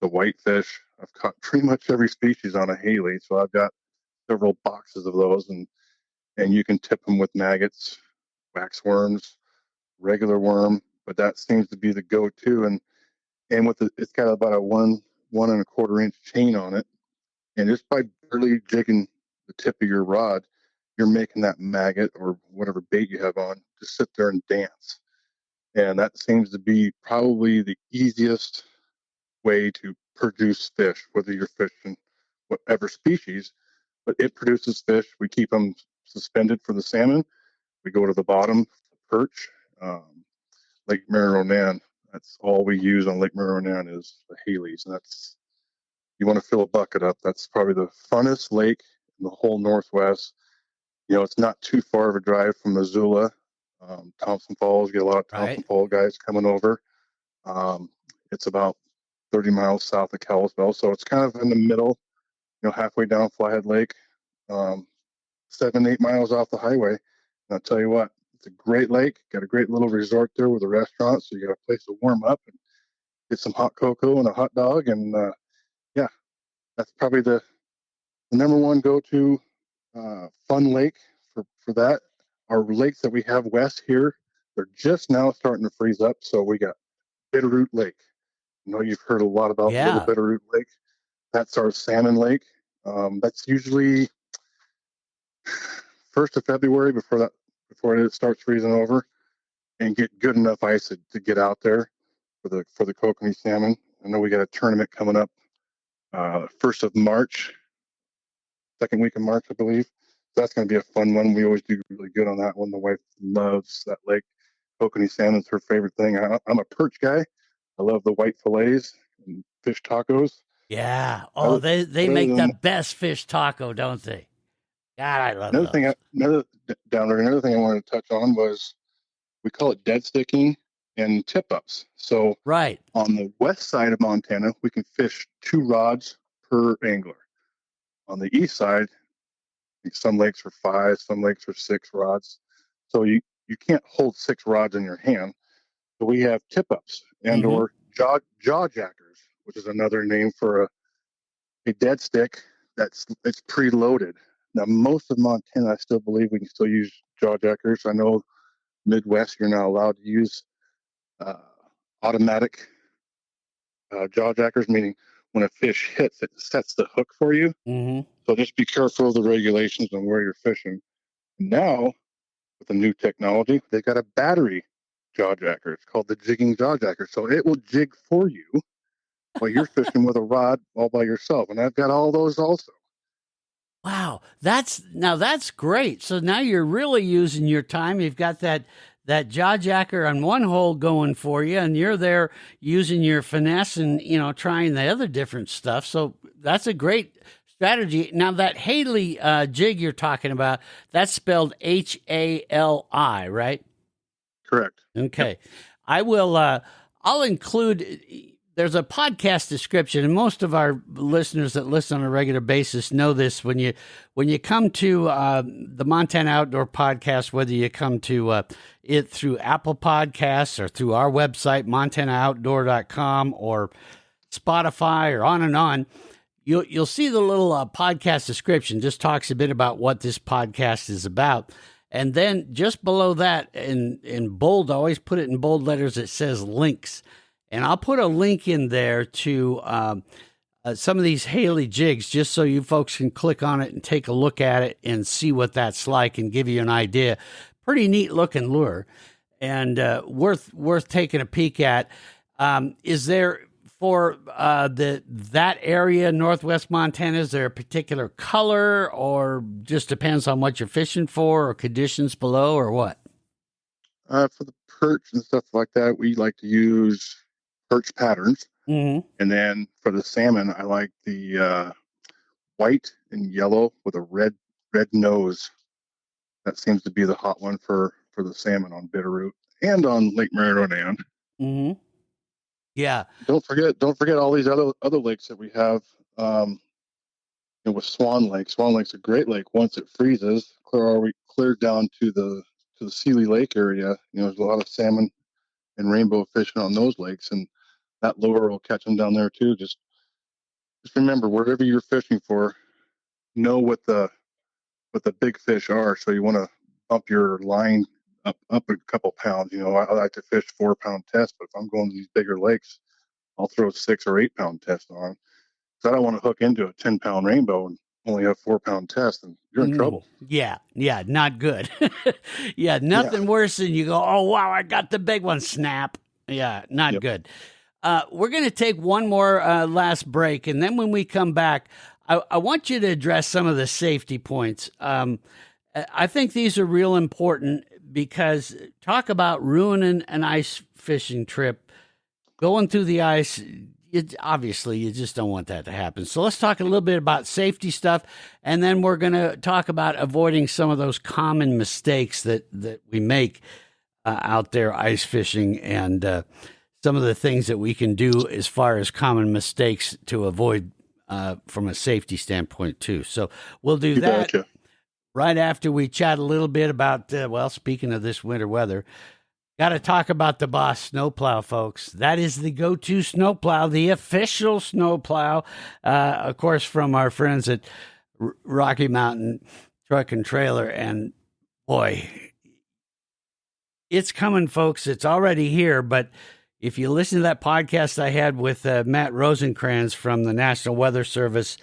the whitefish, I've caught pretty much every species on a Haley. So I've got several boxes of those, and you can tip them with maggots, wax worms, regular worm, but that seems to be the go-to. And it's got about a 1.25 inch chain on it, and just by barely jigging the tip of your rod, you're making that maggot or whatever bait you have on just sit there and dance. And that seems to be probably the easiest way to produce fish, whether you're fishing whatever species, but it produces fish. We keep them suspended for the salmon. We go to the bottom, perch, Lake Marironan. That's all we use on Lake Marironan is the Haleys. And you want to fill a bucket up. That's probably the funnest lake in the whole Northwest. It's not too far of a drive from Missoula. Thompson Falls, you get a lot of Thompson Right. Falls guys coming over. It's about 30 miles south of Kalispell. So it's kind of in the middle, halfway down Flathead Lake, 7-8 miles off the highway. And I'll tell you what, it's a great lake. Got a great little resort there with a restaurant. So you got a place to warm up and get some hot cocoa and a hot dog. And yeah, that's probably the number one go-to fun lake for that. Our lakes that we have west here, they're just now starting to freeze up. So we got Bitterroot Lake. You've heard a lot about Little Yeah. Bitterroot Lake. That's our salmon lake. That's usually 1st of February before it starts freezing over, and get good enough ice to get out there for the kokanee salmon. I know we got a tournament coming up 1st of March, second week of March, I believe. So that's going to be a fun one. We always do really good on that one. The wife loves that lake. Kokanee salmon's her favorite thing. I'm a perch guy. I love the white fillets and fish tacos. Yeah. Oh, they make the best fish taco, don't they? God, I love those. Another thing I wanted to touch on was we call it dead sticking and tip ups. So Right. on the west side of Montana, we can fish 2 rods per angler. On the east side, some lakes are 5, some lakes are 6 rods. So you can't hold 6 rods in your hand. So we have tip ups and or jaw jackers, which is another name for a dead stick it's preloaded. Now, most of Montana, I still believe we can still use jaw jackers. I know Midwest, you're not allowed to use automatic jaw jackers, meaning when a fish hits, it sets the hook for you. Mm-hmm. So just be careful of the regulations on where you're fishing. Now, with the new technology, they got a battery jaw jacker. It's called the jigging jaw jacker. So it will jig for you while you're fishing with a rod all by yourself. And I've got all those also. Wow, that's great. So now you're really using your time. You've got that jaw jacker on one hole going for you, and you're there using your finesse and trying the other different stuff. So that's a great strategy. Now that Haley jig you're talking about, that's spelled Hali, right? Correct. Okay, Yep. I will. I'll include. There's a podcast description, and most of our listeners that listen on a regular basis know this. When you come to the Montana Outdoor Podcast, whether you come to it through Apple Podcasts or through our website, montanooutdoor.com, or Spotify, or on, you'll see the little podcast description. Just talks a bit about what this podcast is about. And then just below that, in bold, I always put it in bold letters, it says links. And I'll put a link in there to some of these Haley jigs, just so you folks can click on it and take a look at it and see what that's like and give you an idea. Pretty neat looking lure, and worth taking a peek at. Is there, for that area, Northwest Montana, is there a particular color, or just depends on what you're fishing for, or conditions below, or what? For the perch and stuff like that, we like to use perch patterns. Mm-hmm. And then for the salmon, I like the white and yellow with a red nose. That seems to be the hot one for the salmon on Bitterroot and on Lake Maridonan. Mm-hmm. Yeah. Don't forget all these other lakes that we have. With Swan Lake. Swan Lake's a great lake. Once it freezes, clear down to the Sealy Lake area. There's a lot of salmon and rainbow fishing on those lakes, and that lure will catch them down there too. Just remember, wherever you're fishing for, know what the big fish are. So you want to bump your line up a couple pounds. I like to fish 4-pound test, but if I'm going to these bigger lakes, I'll throw 6 or 8-pound test on. So I don't want to hook into a 10-pound rainbow and only have 4-pound test, and you're in trouble. Yeah, not good. Yeah, nothing worse than you go, oh wow, I got the big one, snap. Yeah, not good. We're going to take one more last break, and then when we come back, I want you to address some of the safety points. I think these are real important, because talk about ruining an ice fishing trip, going through the ice. Obviously, you just don't want that to happen. So let's talk a little bit about safety stuff, and then we're going to talk about avoiding some of those common mistakes that we make out there ice fishing, and some of the things that we can do as far as common mistakes to avoid from a safety standpoint too. So we'll do that right after we chat a little bit about, speaking of this winter weather, got to talk about the Boss snowplow, folks. That is the go-to snowplow, the official snowplow, of course, from our friends at Rocky Mountain Truck and Trailer. And boy, it's coming, folks. It's already here. But if you listen to that podcast I had with Matt Rosencrans from the National Weather Service,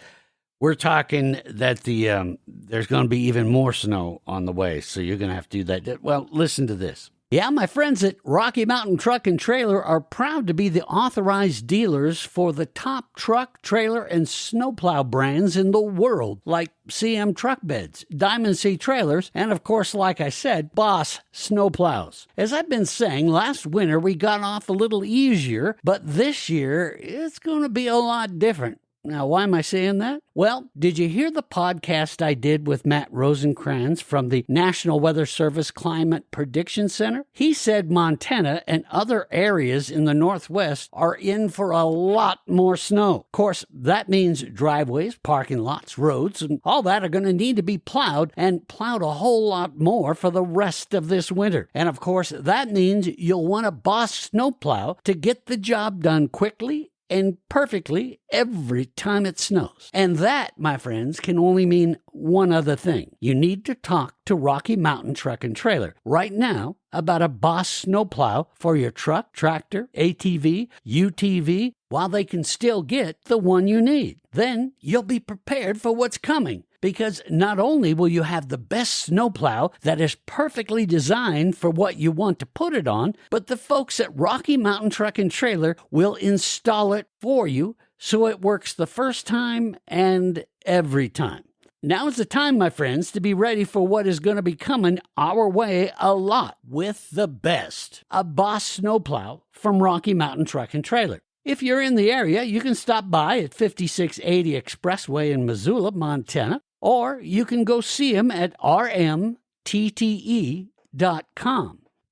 we're talking that there's going to be even more snow on the way. So you're going to have to do that. Well, listen to this. Yeah, my friends at Rocky Mountain Truck and Trailer are proud to be the authorized dealers for the top truck, trailer, and snowplow brands in the world, like CM Truck Beds, Diamond C Trailers, and of course, like I said, Boss Snowplows. As I've been saying, last winter we got off a little easier, but this year it's going to be a lot different. Now, why am I saying that? Well, did you hear the podcast I did with Matt Rosencrans from the National Weather Service Climate Prediction Center? He said Montana and other areas in the Northwest are in for a lot more snow. Of course, that means driveways, parking lots, roads, and all that are going to need to be plowed, and plowed a whole lot more for the rest of this winter. And of course, that means you'll want a Boss snowplow to get the job done quickly and perfectly every time it snows. And that, my friends, can only mean one other thing. You need to talk to Rocky Mountain Truck and Trailer right now about a Boss snowplow for your truck, tractor, ATV, UTV, while they can still get the one you need. Then you'll be prepared for what's coming, because not only will you have the best snowplow that is perfectly designed for what you want to put it on, but the folks at Rocky Mountain Truck and Trailer will install it for you so it works the first time and every time. Now is the time, my friends, to be ready for what is going to be coming our way a lot with the best. A Boss snowplow from Rocky Mountain Truck and Trailer. If you're in the area, you can stop by at 5680 Expressway in Missoula, Montana, or you can go see them at rmtte.com.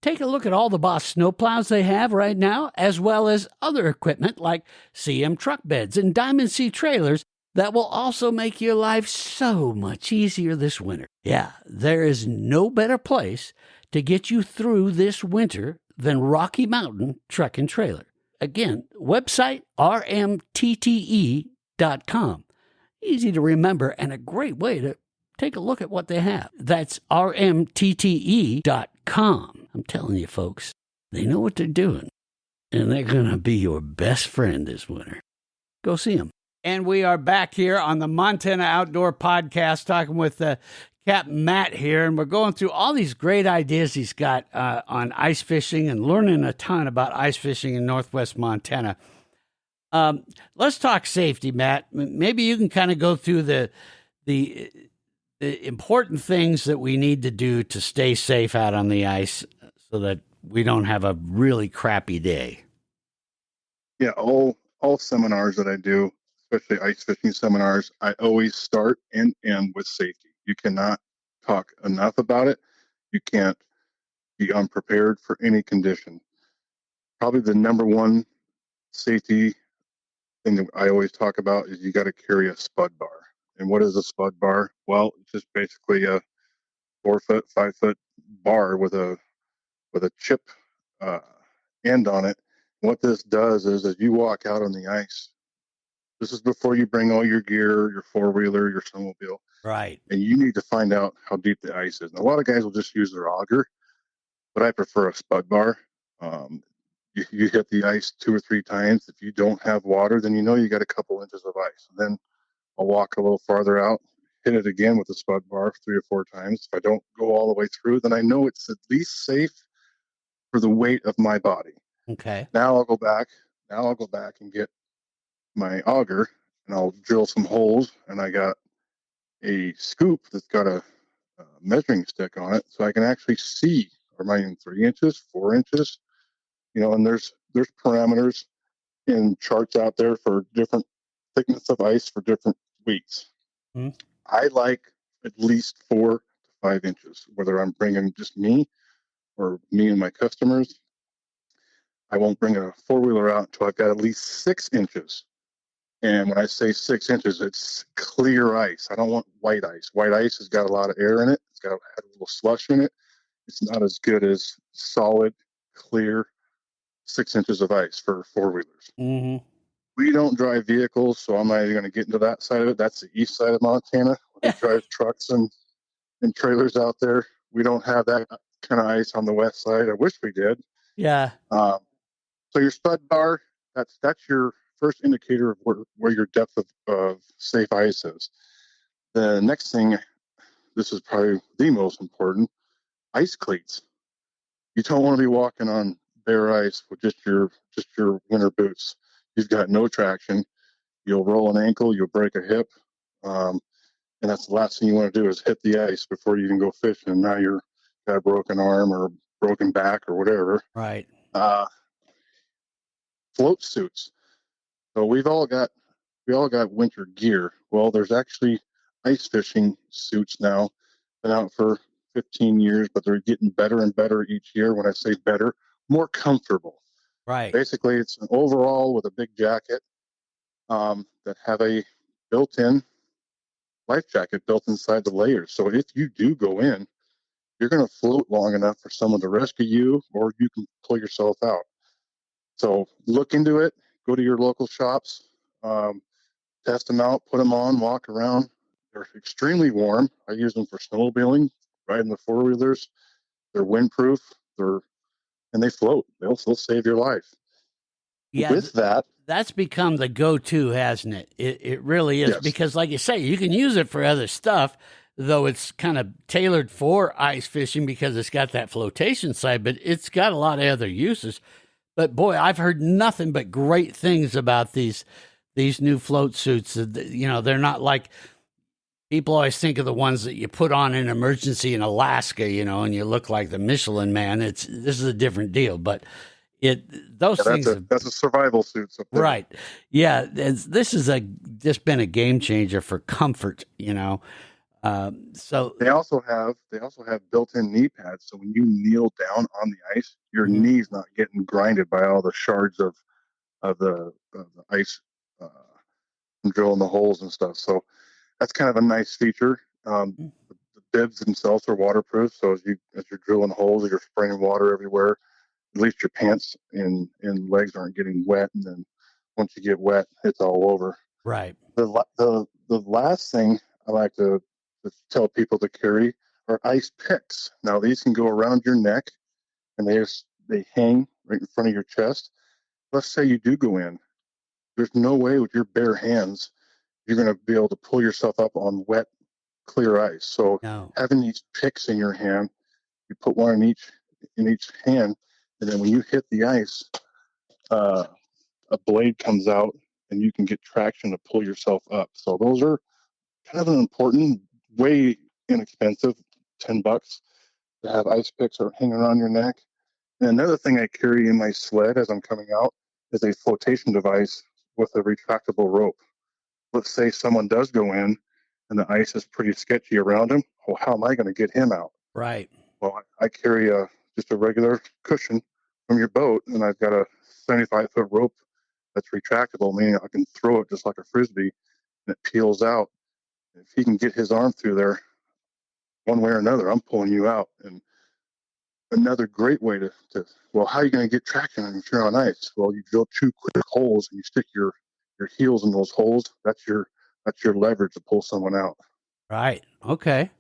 Take a look at all the Boss snowplows they have right now, as well as other equipment like CM truck beds and Diamond C trailers that will also make your life so much easier this winter. Yeah, there is no better place to get you through this winter than Rocky Mountain Truck and Trailer. Again, website rmtte.com. Easy to remember and a great way to take a look at what they have. That's rmtte.com. I'm telling you, folks, they know what they're doing, and they're going to be your best friend this winter. Go see them. And we are back here on the Montana Outdoor Podcast talking with Captain Matt here, and we're going through all these great ideas he's got on ice fishing and learning a ton about ice fishing in northwest Montana. Let's talk safety, Matt. Maybe you can kind of go through the important things that we need to do to stay safe out on the ice so that we don't have a really crappy day. Yeah, all seminars that I do, especially ice fishing seminars, I always start and end with safety. You cannot talk enough about it. You can't be unprepared for any condition. Probably the number one safety thing that I always talk about is you got to carry a spud bar. And what is a spud bar? Well, it's just basically a 4 foot, 5 foot bar with a chip end on it. What this does is, as you walk out on the ice, this is before you bring all your gear, your four-wheeler, your snowmobile. Right. And you need to find out how deep the ice is. And a lot of guys will just use their auger, but I prefer a spud bar. You hit the ice 2 or 3 times. If you don't have water, then you know you got a couple inches of ice. And then I'll walk a little farther out, hit it again with the spud bar 3 or 4 times. If I don't go all the way through, then I know it's at least safe for the weight of my body. Okay. Now I'll go back and get my auger, and I'll drill some holes, and I got a scoop that's got a measuring stick on it, so I can actually see, am I in 3 inches, 4 inches, and there's parameters and charts out there for different thickness of ice for different weeks. Mm-hmm. I like at least 4 to 5 inches, whether I'm bringing just me or me and my customers. I won't bring a four-wheeler out until I've got at least 6 inches. And when I say 6 inches, it's clear ice. I don't want white ice. White ice has got a lot of air in it. It's got a little slush in it. It's not as good as solid, clear 6 inches of ice for four-wheelers. Mm-hmm. We don't drive vehicles, so I'm not even going to get into that side of it. That's the east side of Montana. We drive trucks and trailers out there. We don't have that kind of ice on the west side. I wish we did. Yeah. So your spud bar, that's your first indicator of where your depth of safe ice is. The next thing, this is probably the most important, ice cleats. You don't want to be walking on bare ice with just your winter boots. You've got no traction. You'll roll an ankle, you'll break a hip, and that's the last thing you want to do is hit the ice before you can go fishing. And now you're got a broken arm or broken back or whatever. Right. Float suits. So we all got winter gear. Well, there's actually ice fishing suits now. Been out for 15 years, but they're getting better and better each year. When I say better, more comfortable. Right. Basically, it's an overall with a big jacket that have a built-in life jacket built inside the layers. So if you do go in, you're going to float long enough for someone to rescue you, or you can pull yourself out. So look into it. go to your local shops, test them out, put them on, walk around. They're extremely warm. I use them for snowmobiling, riding the four-wheelers. They're windproof. And they float. They'll save your life. Yeah, With that, that's become the go-to, hasn't it? It really is, yes, because like you say, you can use it for other stuff, though it's kind of tailored for ice fishing because it's got that flotation side, but it's got a lot of other uses. But boy, I've heard nothing but great things about these new float suits. You know, they're not like people always think of the ones that you put on in emergency in Alaska, you know, and you look like the Michelin Man. This is a different deal, but those things that's a survival suit. So right. Yeah, this is just been a game changer for comfort, you know. So they also have built-in knee pads, so when you kneel down on the ice, your knee's not getting grinded by all the shards of the ice from drilling the holes and stuff. So that's kind of a nice feature. The bibs themselves are waterproof, so as you're drilling holes, you're spraying water everywhere. At least your pants and legs aren't getting wet, and then once you get wet, it's all over. right. The last thing I like to tell people to carry are ice picks. Now these can go around your neck, and they hang right in front of your chest. Let's say you do go in. There's no way with your bare hands you're going to be able to pull yourself up on wet, clear ice. So No. having these picks in your hand, you put one in each hand, and then when you hit the ice, a blade comes out, and you can get traction to pull yourself up. So those are kind of an important, way inexpensive, $10 to have ice picks or hanging around your neck. And another thing I carry in my sled as I'm coming out is a flotation device with a retractable rope. Let's say someone does go in and the ice is pretty sketchy around him. Well, how am I going to get him out? Right. Well, I carry just a regular cushion from your boat, and I've got a 75-foot rope that's retractable, meaning I can throw it just like a frisbee, and it peels out. If he can get his arm through there, one way or another, I'm pulling you out. And another great way to well, how are you going to get traction if you're on ice? Well, you drill two quick holes and you stick your heels in those holes. That's your leverage to pull someone out. Right. Okay.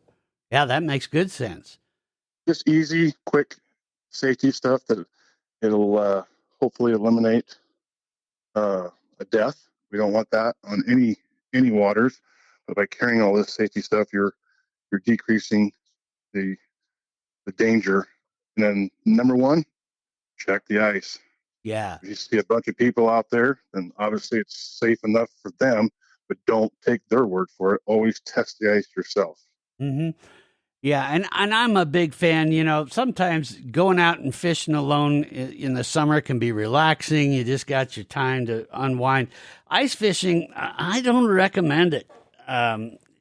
Yeah, that makes good sense. Just easy, quick safety stuff that it'll hopefully eliminate a death. We don't want that on any waters. But by carrying all this safety stuff, you're decreasing the danger. And then number one, check the ice. Yeah. If you see a bunch of people out there, then obviously it's safe enough for them, but don't take their word for it. Always test the ice yourself. Mm-hmm. Yeah, and I'm a big fan. You know, sometimes going out and fishing alone in the summer can be relaxing. You just got your time to unwind. Ice fishing, I don't recommend it.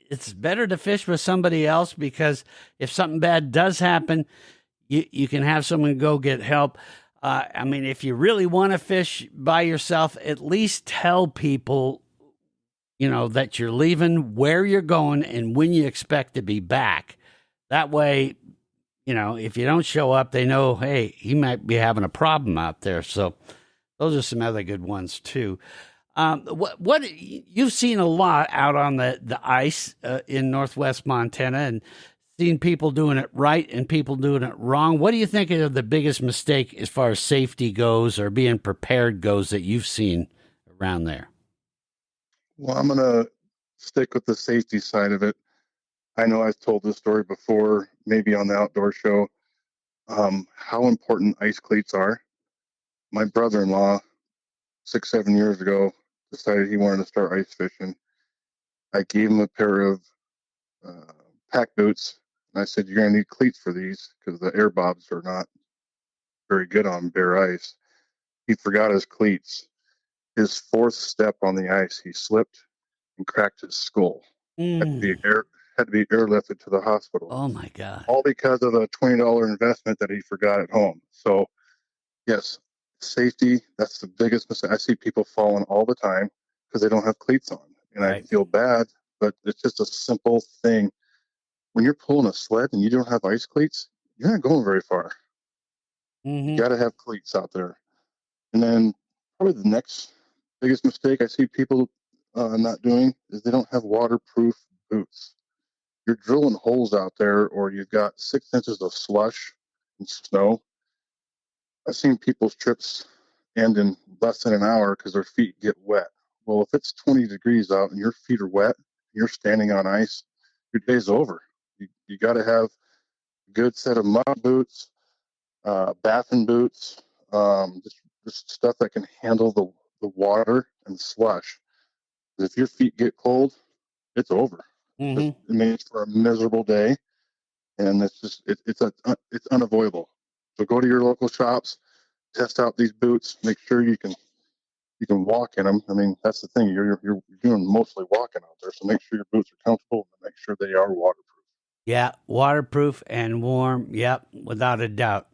It's better to fish with somebody else because if something bad does happen, you can have someone go get help. I mean, if you really want to fish by yourself, at least tell people, you know, that you're leaving, where you're going, and when you expect to be back. That way, you know, if you don't show up, they know, hey, he might be having a problem out there. So those are some other good ones too. What you've seen a lot out on the ice in Northwest Montana, and seen people doing it right and people doing it wrong. What do you think of the biggest mistake as far as safety goes or being prepared goes that you've seen around there? Well, I'm going to stick with the safety side of it. I know I've told this story before, maybe on the outdoor show, how important ice cleats are. My brother-in-law, 6-7 years ago, decided he wanted to start ice fishing. I gave him a pair of pack boots, and I said, you're going to need cleats for these because the air bobs are not very good on bare ice. He forgot his cleats. His fourth step on the ice, he slipped and cracked his skull. Had to be airlifted to the hospital. Oh my God. All because of a $20 investment that he forgot at home. So yes, safety, that's the biggest mistake. I see people falling all the time because they don't have cleats on. And Right. I feel bad, but it's just a simple thing. When you're pulling a sled and you don't have ice cleats, you're not going very far. Mm-hmm. You got to have cleats out there. And then probably the next biggest mistake I see people not doing is they don't have waterproof boots. You're drilling holes out there, or you've got 6 inches of slush and snow. I've seen people's trips end in less than an hour because their feet get wet. Well, if it's 20 degrees out and your feet are wet, you're standing on ice, your day's over. You got to have a good set of mud boots, bathing boots, just stuff that can handle the water and slush. If your feet get cold, it's over. Mm-hmm. It makes for a miserable day, and it's unavoidable. So go to your local shops, test out these boots, make sure you can walk in them. I mean, that's the thing. You're doing mostly walking out there, so make sure your boots are comfortable and make sure they are waterproof. Yeah, waterproof and warm. Yep, without a doubt.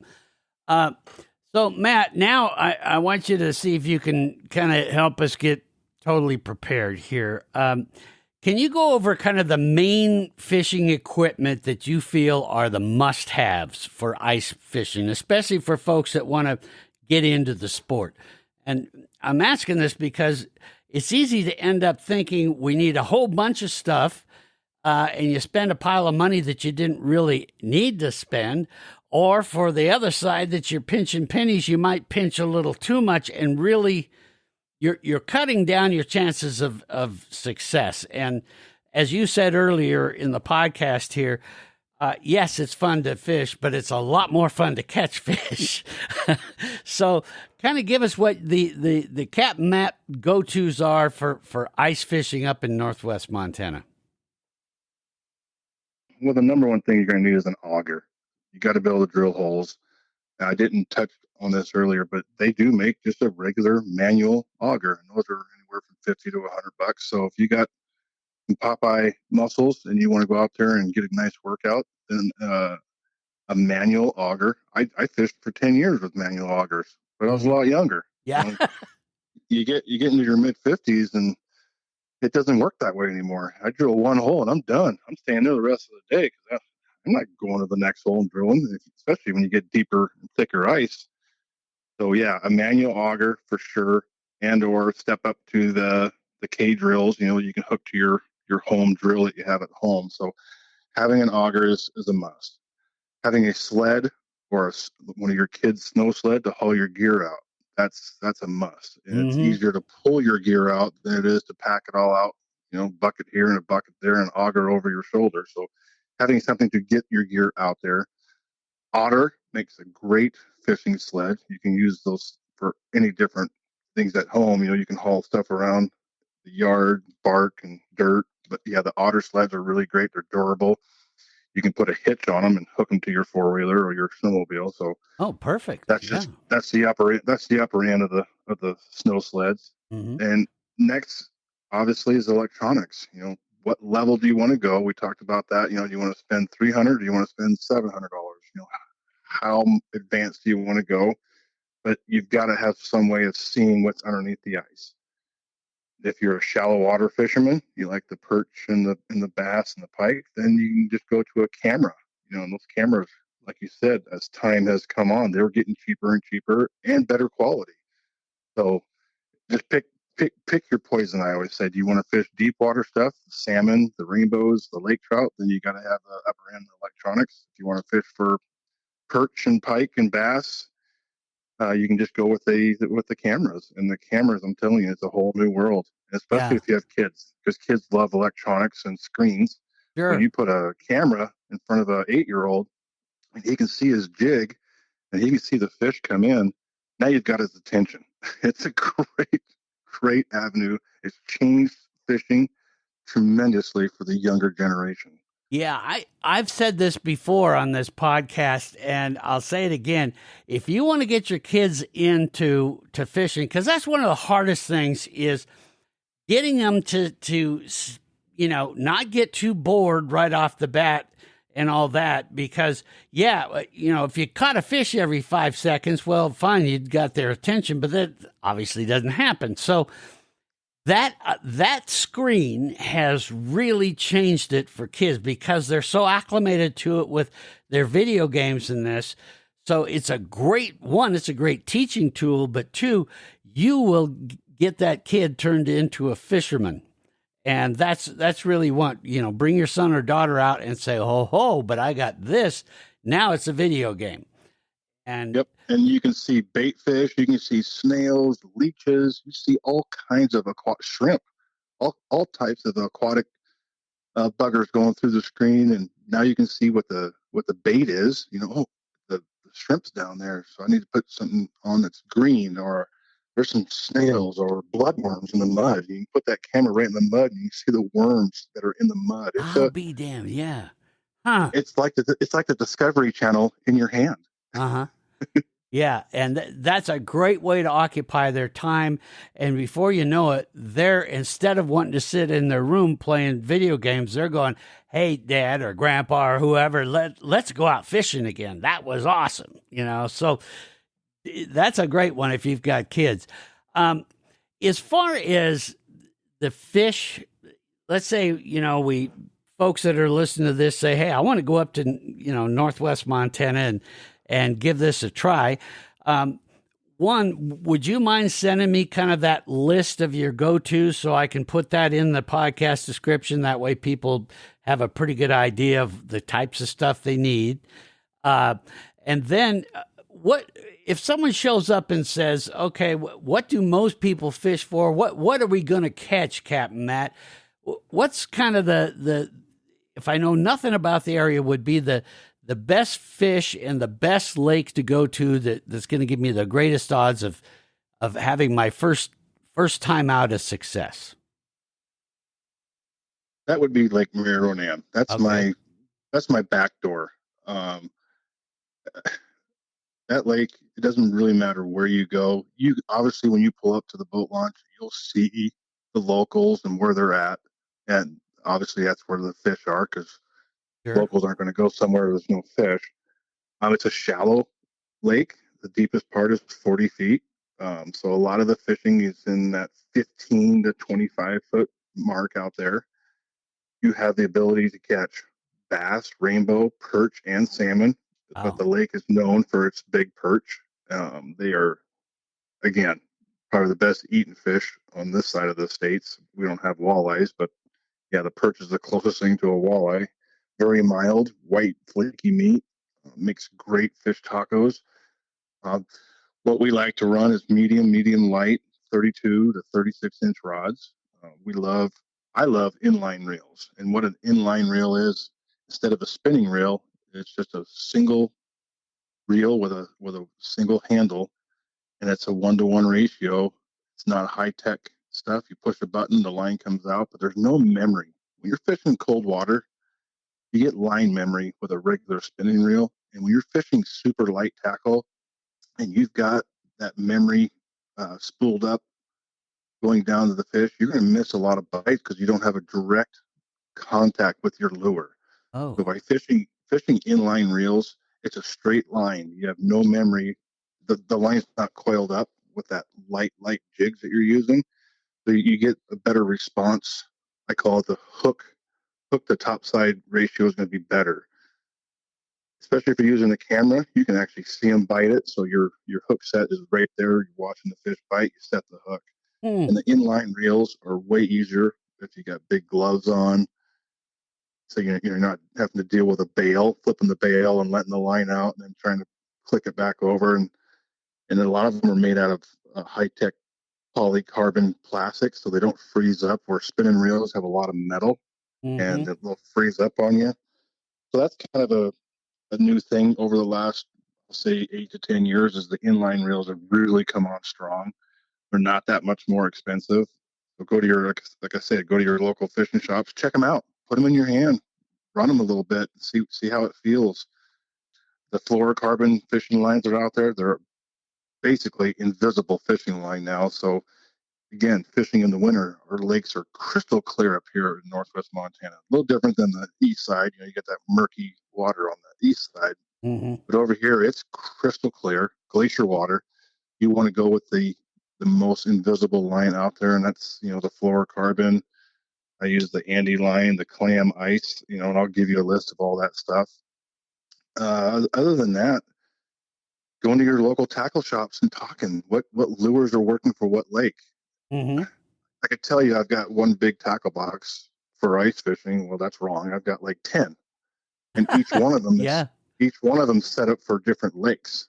So, Matt, now I want you to see if you can kind of help us get totally prepared here. Can you go over kind of the main fishing equipment that you feel are the must-haves for ice fishing, especially for folks that want to get into the sport? And I'm asking this because it's easy to end up thinking we need a whole bunch of stuff, and you spend a pile of money that you didn't really need to spend. Or for the other side, that you're pinching pennies, you might pinch a little too much, and really you're cutting down your chances of success. And as you said earlier in the podcast here, yes, it's fun to fish, but it's a lot more fun to catch fish. So kind of give us what the Captain Matt go-tos are for ice fishing up in Northwest Montana. Well, the number one thing you're going to need is an auger. You got to be able to drill holes. I didn't touch on this earlier, but they do make just a regular manual auger, and those are anywhere from $50 to $100. So if you got some Popeye muscles and you want to go out there and get a nice workout, then a manual auger. I fished for 10 years with manual augers, but I was a lot younger. Yeah. You get into your mid 50s and it doesn't work that way anymore. I drill one hole and I'm done. I'm staying there the rest of the day because I'm not going to the next hole and drilling, especially when you get deeper and thicker ice. So yeah, a manual auger for sure, and or step up to the K drills. You can hook to your home drill that you have at home. So having an auger is a must. Having a sled or one of your kids' snow sled to haul your gear out, that's a must. And It's easier to pull your gear out than it is to pack it all out. Bucket here and a bucket there and auger over your shoulder. So having something to get your gear out there. Otter makes a great fishing sled. You can use those for any different things at home. You can haul stuff around the yard, bark and dirt. But yeah, the Otter sleds are really great. They're durable. You can put a hitch on them and hook them to your 4-wheeler or your snowmobile. So perfect. That's the upper end of the snow sleds. And next, obviously, is electronics. What level do you want to go? We talked about that. Do you want to spend $300? Do you want to spend $700? How advanced do you want to go? But you've got to have some way of seeing what's underneath the ice. If you're a shallow water fisherman, you like the perch and the bass and the pike, then you can just go to a camera. And those cameras, like you said, as time has come on, they're getting cheaper and cheaper and better quality. So just pick your poison. I always say, do you want to fish deep water stuff, the salmon, the rainbows, the lake trout? Then you got to have the upper end electronics. If you want to fish for perch and pike and bass, you can just go with the cameras. And the cameras, I'm telling you, it's a whole new world, especially if you have kids, because kids love electronics and screens. Sure. When you put a camera in front of an 8-year-old and he can see his jig and he can see the fish come in, now you've got his attention. It's a great avenue. It's changed fishing tremendously for the younger generation. Yeah, I've said this before on this podcast, and I'll say it again. If you want to get your kids into fishing, because that's one of the hardest things, is getting them to not get too bored right off the bat and all that. Because if you caught a fish every 5 seconds, well, fine, you got their attention, but that obviously doesn't happen. So that screen has really changed it for kids because they're so acclimated to it with their video games and this. So it's a great teaching tool, but two, you will get that kid turned into a fisherman. And that's really what, bring your son or daughter out and say, ho, ho, but I got this. Now it's a video game. And Yep. And you can see bait fish, you can see snails, leeches, you see all kinds of shrimp, all types of aquatic buggers going through the screen. And now you can see what the bait is. The shrimp's down there, so I need to put something on that's green, or there's some snails or bloodworms in the mud. You can put that camera right in the mud, and you can see the worms that are in the mud. I'll be damned, yeah. Huh. It's like the Discovery Channel in your hand. Uh-huh. Yeah, and that's a great way to occupy their time. And before you know it, they're, instead of wanting to sit in their room playing video games, they're going, hey, Dad or Grandpa or whoever, let's go out fishing again. That was awesome. So that's a great one if you've got kids. As far as the fish, let's say, we folks that are listening to this say, hey, I want to go up to, Northwest Montana and give this a try. One, would you mind sending me kind of that list of your go-tos so I can put that in the podcast description? That way people have a pretty good idea of the types of stuff they need. And then what if someone shows up and says, okay, what do most people fish for? What are we going to catch, Captain Matt? What's kind of the if I know nothing about the area, would be the best fish and the best lake to go to that's going to give me the greatest odds of having my first time out a success? That would be Lake Marironan. That's Okay. my back door. That lake, it doesn't really matter where you go. You obviously, when you pull up to the boat launch, you'll see the locals and where they're at, and obviously that's where the fish are, because Sure. locals aren't going to go somewhere there's no fish. It's a shallow lake. The deepest part is 40 feet. So a lot of the fishing is in that 15 to 25 foot mark out there. You have the ability to catch bass, rainbow, perch, and salmon. Wow. But the lake is known for its big perch. They are, again, probably the best eaten fish on this side of the states. We don't have walleyes, but yeah, the perch is the closest thing to a walleye. Very mild, white, flaky meat. Makes great fish tacos. What we like to run is medium light, 32 to 36-inch rods. I love inline reels. And what an inline reel is, instead of a spinning reel, it's just a single reel with a single handle, and it's a 1-to-1 ratio. It's not high tech stuff. You push a button, the line comes out, but there's no memory. When you're fishing cold water, you get line memory with a regular spinning reel. And when you're fishing super light tackle and you've got that memory spooled up going down to the fish, you're going to miss a lot of bites because you don't have a direct contact with your lure. Oh. So by fishing inline reels, it's a straight line. You have no memory. The line's not coiled up with that light jigs that you're using. So you get a better response. I call it the hook to top side ratio is going to be better. Especially if you're using the camera, you can actually see them bite it. So your hook set is right there. You're watching the fish bite, you set the hook. And the inline reels are way easier if you got big gloves on. So you're not having to deal with a bail, flipping the bail and letting the line out and then trying to click it back over. And then a lot of them are made out of high-tech polycarbon plastic, so they don't freeze up, where spinning reels have a lot of metal and they'll freeze up on you. So that's kind of a new thing over the last, I'll say, 8 to 10 years, is the inline reels have really come on strong. They're not that much more expensive. So go to your, like I said, go to your local fishing shops, check them out, put them in your hand, run them a little bit, see how it feels. The fluorocarbon fishing lines are out there. They're basically invisible fishing line now. So again, fishing in the winter, our lakes are crystal clear up here in Northwest Montana. A little different than the east side. You get that murky water on the east side. But over here, it's crystal clear, glacier water. You want to go with the most invisible line out there, and that's, the fluorocarbon. I use the Andy line, the clam ice, and I'll give you a list of all that stuff. Other than that, going to your local tackle shops and talking what lures are working for what lake. Mm-hmm. I could tell you I've got one big tackle box for ice fishing. Well, that's wrong. I've got like 10, and Yeah. each one of them set up for different lakes,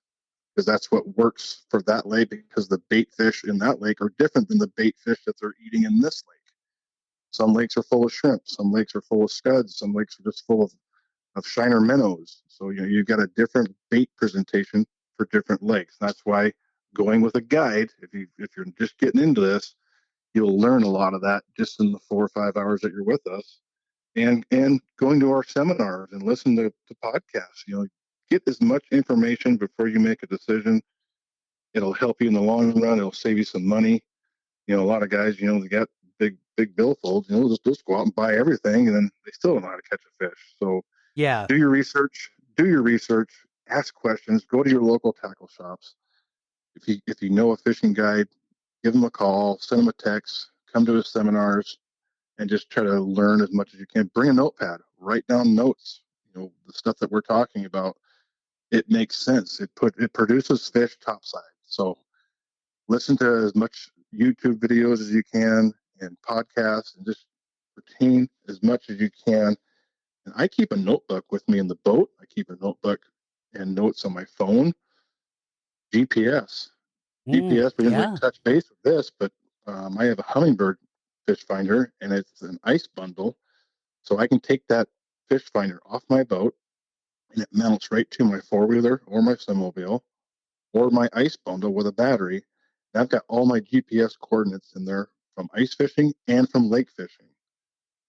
because that's what works for that lake, because the bait fish in that lake are different than the bait fish that they're eating in this lake. Some lakes are full of shrimp, some lakes are full of scuds, some lakes are just full of shiner minnows. So you've got a different bait presentation for different lakes. That's why going with a guide, if you're just getting into this, you'll learn a lot of that just in the 4 or 5 hours that you're with us, and going to our seminars and listen to podcasts. Get as much information before you make a decision. It'll help you in the long run. It'll save you some money. A lot of guys, they got big billfolds. Just go out and buy everything, and then they still don't know how to catch a fish. So Yeah. do your research. Ask questions. Go to your local tackle shops. If you know a fishing guide, give them a call, send them a text, come to his seminars, and just try to learn as much as you can. Bring a notepad, write down notes. The stuff that we're talking about, it makes sense. It produces fish topside. So listen to as much YouTube videos as you can and podcasts, and just retain as much as you can. And I keep a notebook with me in the boat. I keep a notebook and notes on my phone. GPS. GPS, we didn't really Yeah. touch base with this, but I have a hummingbird fish finder, and it's an ice bundle. So I can take that fish finder off my boat, and it mounts right to my four-wheeler or my snowmobile or my ice bundle with a battery. And I've got all my GPS coordinates in there from ice fishing and from lake fishing.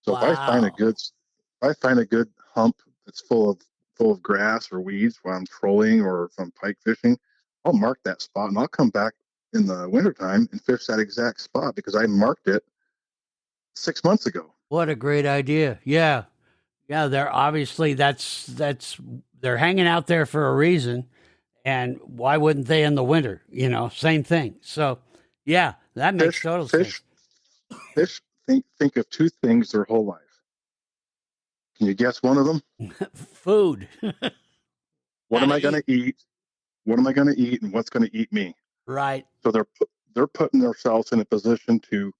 So Wow. if I find a good hump that's full of grass or weeds while I'm trolling or if I'm pike fishing, I'll mark that spot, and I'll come back in the wintertime and fish that exact spot because I marked it 6 months ago. What a great idea. Yeah. Yeah. They're obviously they're hanging out there for a reason. And why wouldn't they in the winter? Same thing. So yeah, that makes Fish, total sense. fish, fish think of two things their whole life. Can you guess one of them? Food. What How am to I going eat. to eat? What am I going to eat, and what's going to eat me? Right. So they're putting themselves in a position to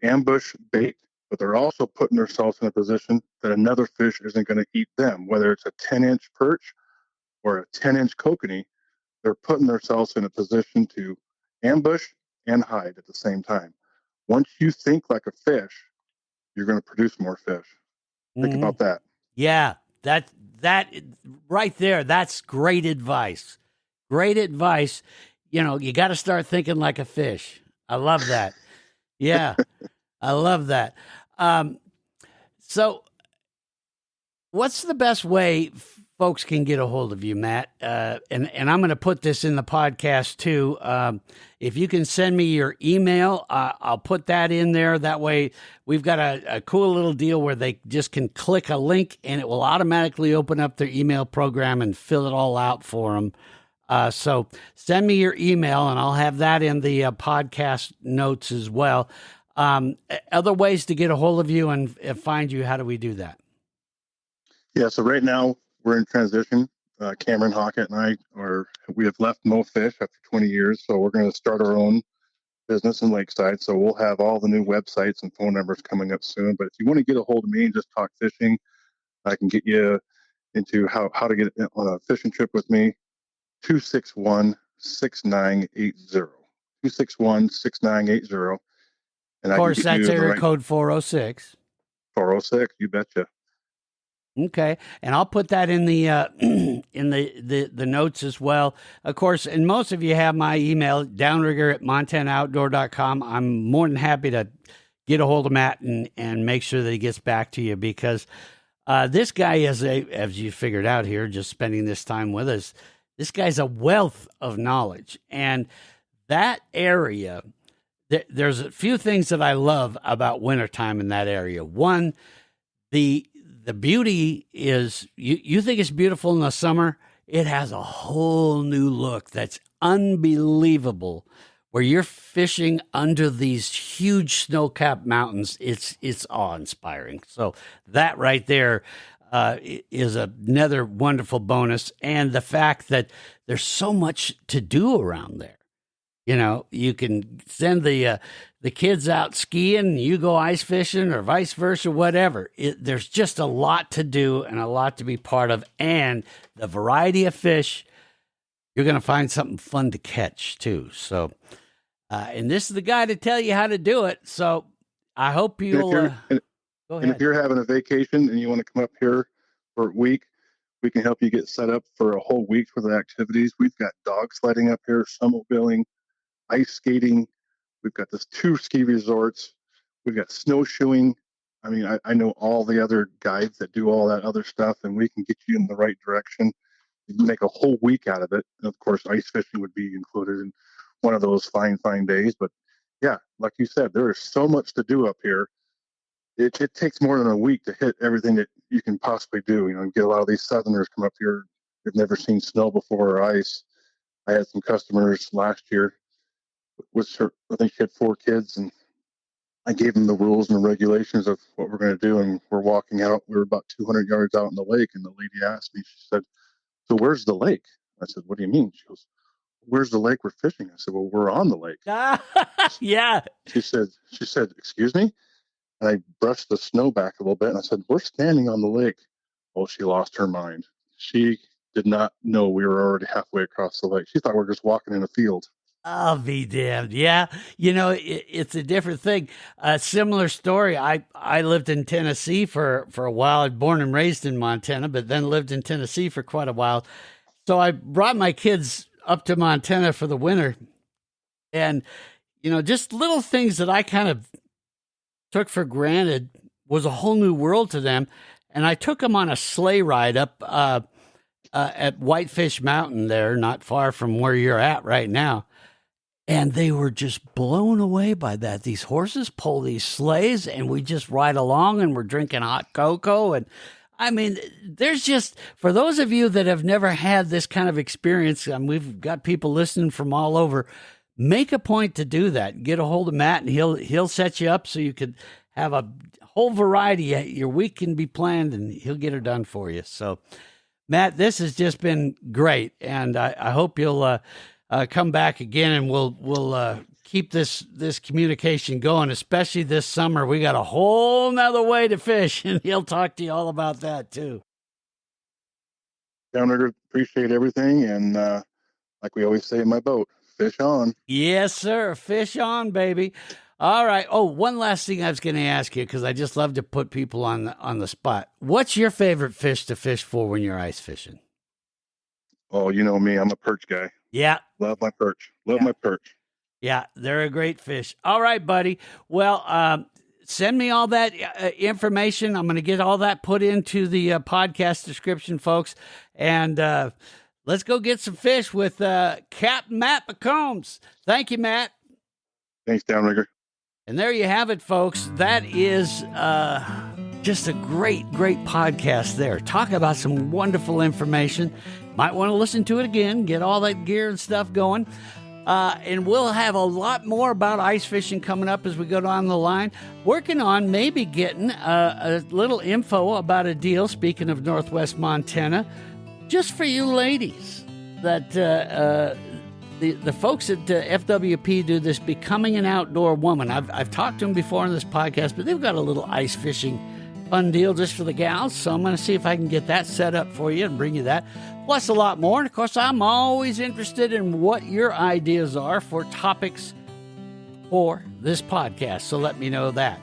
ambush bait, but they're also putting themselves in a position that another fish isn't going to eat them. Whether it's a 10-inch perch or a 10-inch kokanee, they're putting themselves in a position to ambush and hide at the same time. Once you think like a fish, you're going to produce more fish. Think Hmm. about that. Yeah. That right there. That's great advice. Great advice. You got to start thinking like a fish. I love that. Yeah. I love that. Um, so what's the best way folks can get a hold of you, Matt? And I'm going to put this in the podcast too. If you can send me your email, I'll put that in there. That way, we've got a cool little deal where they just can click a link and it will automatically open up their email program and fill it all out for them. So send me your email and I'll have that in the podcast notes as well. Other ways to get a hold of you and find you, how do we do that? Yeah, so right now we're in transition. Cameron Hockett and we have left Mo Fish after 20 years, so we're going to start our own business in Lakeside. So we'll have all the new websites and phone numbers coming up soon. But if you want to get a hold of me and just talk fishing, I can get you into how to get on a fishing trip with me. 261-6980. 261-6980. And Of I can course, get you that's to the area right code 406. 406. You betcha. Okay, and I'll put that in the in the notes as well. Of course, and most of you have my email, downrigger@montanooutdoor.com. I'm more than happy to get a hold of Matt and make sure that he gets back to you because this guy is as you figured out here, just spending this time with us, this guy's a wealth of knowledge. And that area, there's a few things that I love about wintertime in that area. One, the beauty is you think it's beautiful in the summer. It has a whole new look that's unbelievable. Where you're fishing under these huge snow-capped mountains, it's awe-inspiring. So that right there is another wonderful bonus, and the fact that there's so much to do around there. You can send the kids out skiing, you go ice fishing, or vice versa, whatever. There's just a lot to do and a lot to be part of, and the variety of fish, you're going to find something fun to catch too. So, and this is the guy to tell you how to do it. So I hope you'll go ahead. And if you're having a vacation and you want to come up here for a week, we can help you get set up for a whole week worth of activities. We've got dog sledding up here, snowmobiling, ice skating. We've got this 2 ski resorts. We've got snowshoeing. I mean, I know all the other guides that do all that other stuff, and we can get you in the right direction. You can make a whole week out of it. And of course, ice fishing would be included in one of those fine days. But yeah, like you said, there is so much to do up here. It takes more than a week to hit everything that you can possibly do. You get a lot of these Southerners come up here. They've never seen snow before or ice. I had some customers last year with her, I think she had 4 kids, and I gave them the rules and the regulations of what we're going to do. And we're walking out. We were about 200 yards out in the lake, and the lady asked me, she said, "So where's the lake?" I said, "What do you mean?" She goes, "Where's the lake we're fishing?" I said, "Well, we're on the lake." Yeah. She said, "Excuse me?" And I brushed the snow back a little bit, and I said, "We're standing on the lake." Well, she lost her mind. She did not know we were already halfway across the lake. She thought we were just walking in a field. I'll be damned. Yeah. It's a different thing. A similar story. I lived in Tennessee for a while. I was born and raised in Montana, but then lived in Tennessee for quite a while. So I brought my kids up to Montana for the winter. And, just little things that I kind of took for granted was a whole new world to them. And I took them on a sleigh ride up at Whitefish Mountain there, not far from where you're at right now. And they were just blown away by that. These horses pull these sleighs, and we just ride along, and we're drinking hot cocoa. And I mean, there's just, for those of you that have never had this kind of experience, we've got people listening from all over, make a point to do that. Get a hold of Matt, and he'll set you up so you could have a whole variety. Your week can be planned, and he'll get it done for you. So, Matt, this has just been great, and I hope you'll come back again, and we'll keep this communication going, especially this summer. We got a whole nother way to fish, and he'll talk to you all about that too. Downrigger, appreciate everything, and like we always say in my boat, fish on. Yes, sir. Fish on, baby. All right. Oh, one last thing I was going to ask you, because I just love to put people on the spot. What's your favorite fish to fish for when you're ice fishing? Oh, you know me. I'm a perch guy. Yeah. Love my perch. Love my perch. Yeah, they're a great fish. All right, buddy. Well, send me all that information. I'm going to get all that put into the podcast description, folks. And let's go get some fish with Captain Matt McComb. Thank you, Matt. Thanks, Downrigger. And there you have it, folks. That is just a great podcast there. Talk about some wonderful information. Might want to listen to it again, get all that gear and stuff going. And we'll have a lot more about ice fishing coming up as we go down the line. Working on maybe getting a little info about a deal, speaking of Northwest Montana, just for you ladies that the folks at FWP do this Becoming an Outdoor Woman. I've talked to them before on this podcast, but they've got a little ice fishing fun deal just for the gals. So I'm going to see if I can get that set up for you and bring you that. Plus a lot more. And of course, I'm always interested in what your ideas are for topics for this podcast. So let me know that.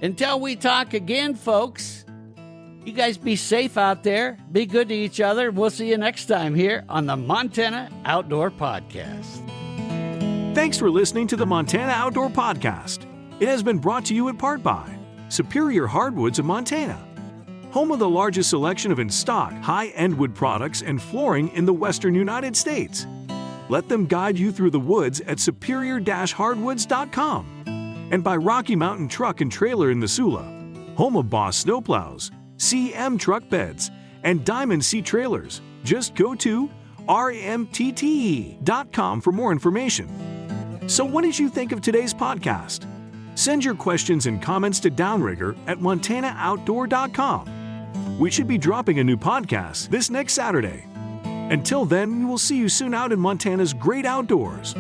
Until we talk again, folks, you guys be safe out there. Be good to each other. We'll see you next time here on the Montana Outdoor Podcast. Thanks for listening to the Montana Outdoor Podcast. It has been brought to you in part by Superior Hardwoods of Montana, home of the largest selection of in-stock high-end wood products and flooring in the western United States. Let them guide you through the woods at superior-hardwoods.com. And by Rocky Mountain Truck and Trailer in Missoula, home of Boss Snowplows, CM Truck Beds, and Diamond Sea Trailers. Just go to rmtte.com for more information. So what did you think of today's podcast? Send your questions and comments to Downrigger at montanooutdoor.com. We should be dropping a new podcast this next Saturday. Until then, we will see you soon out in Montana's great outdoors.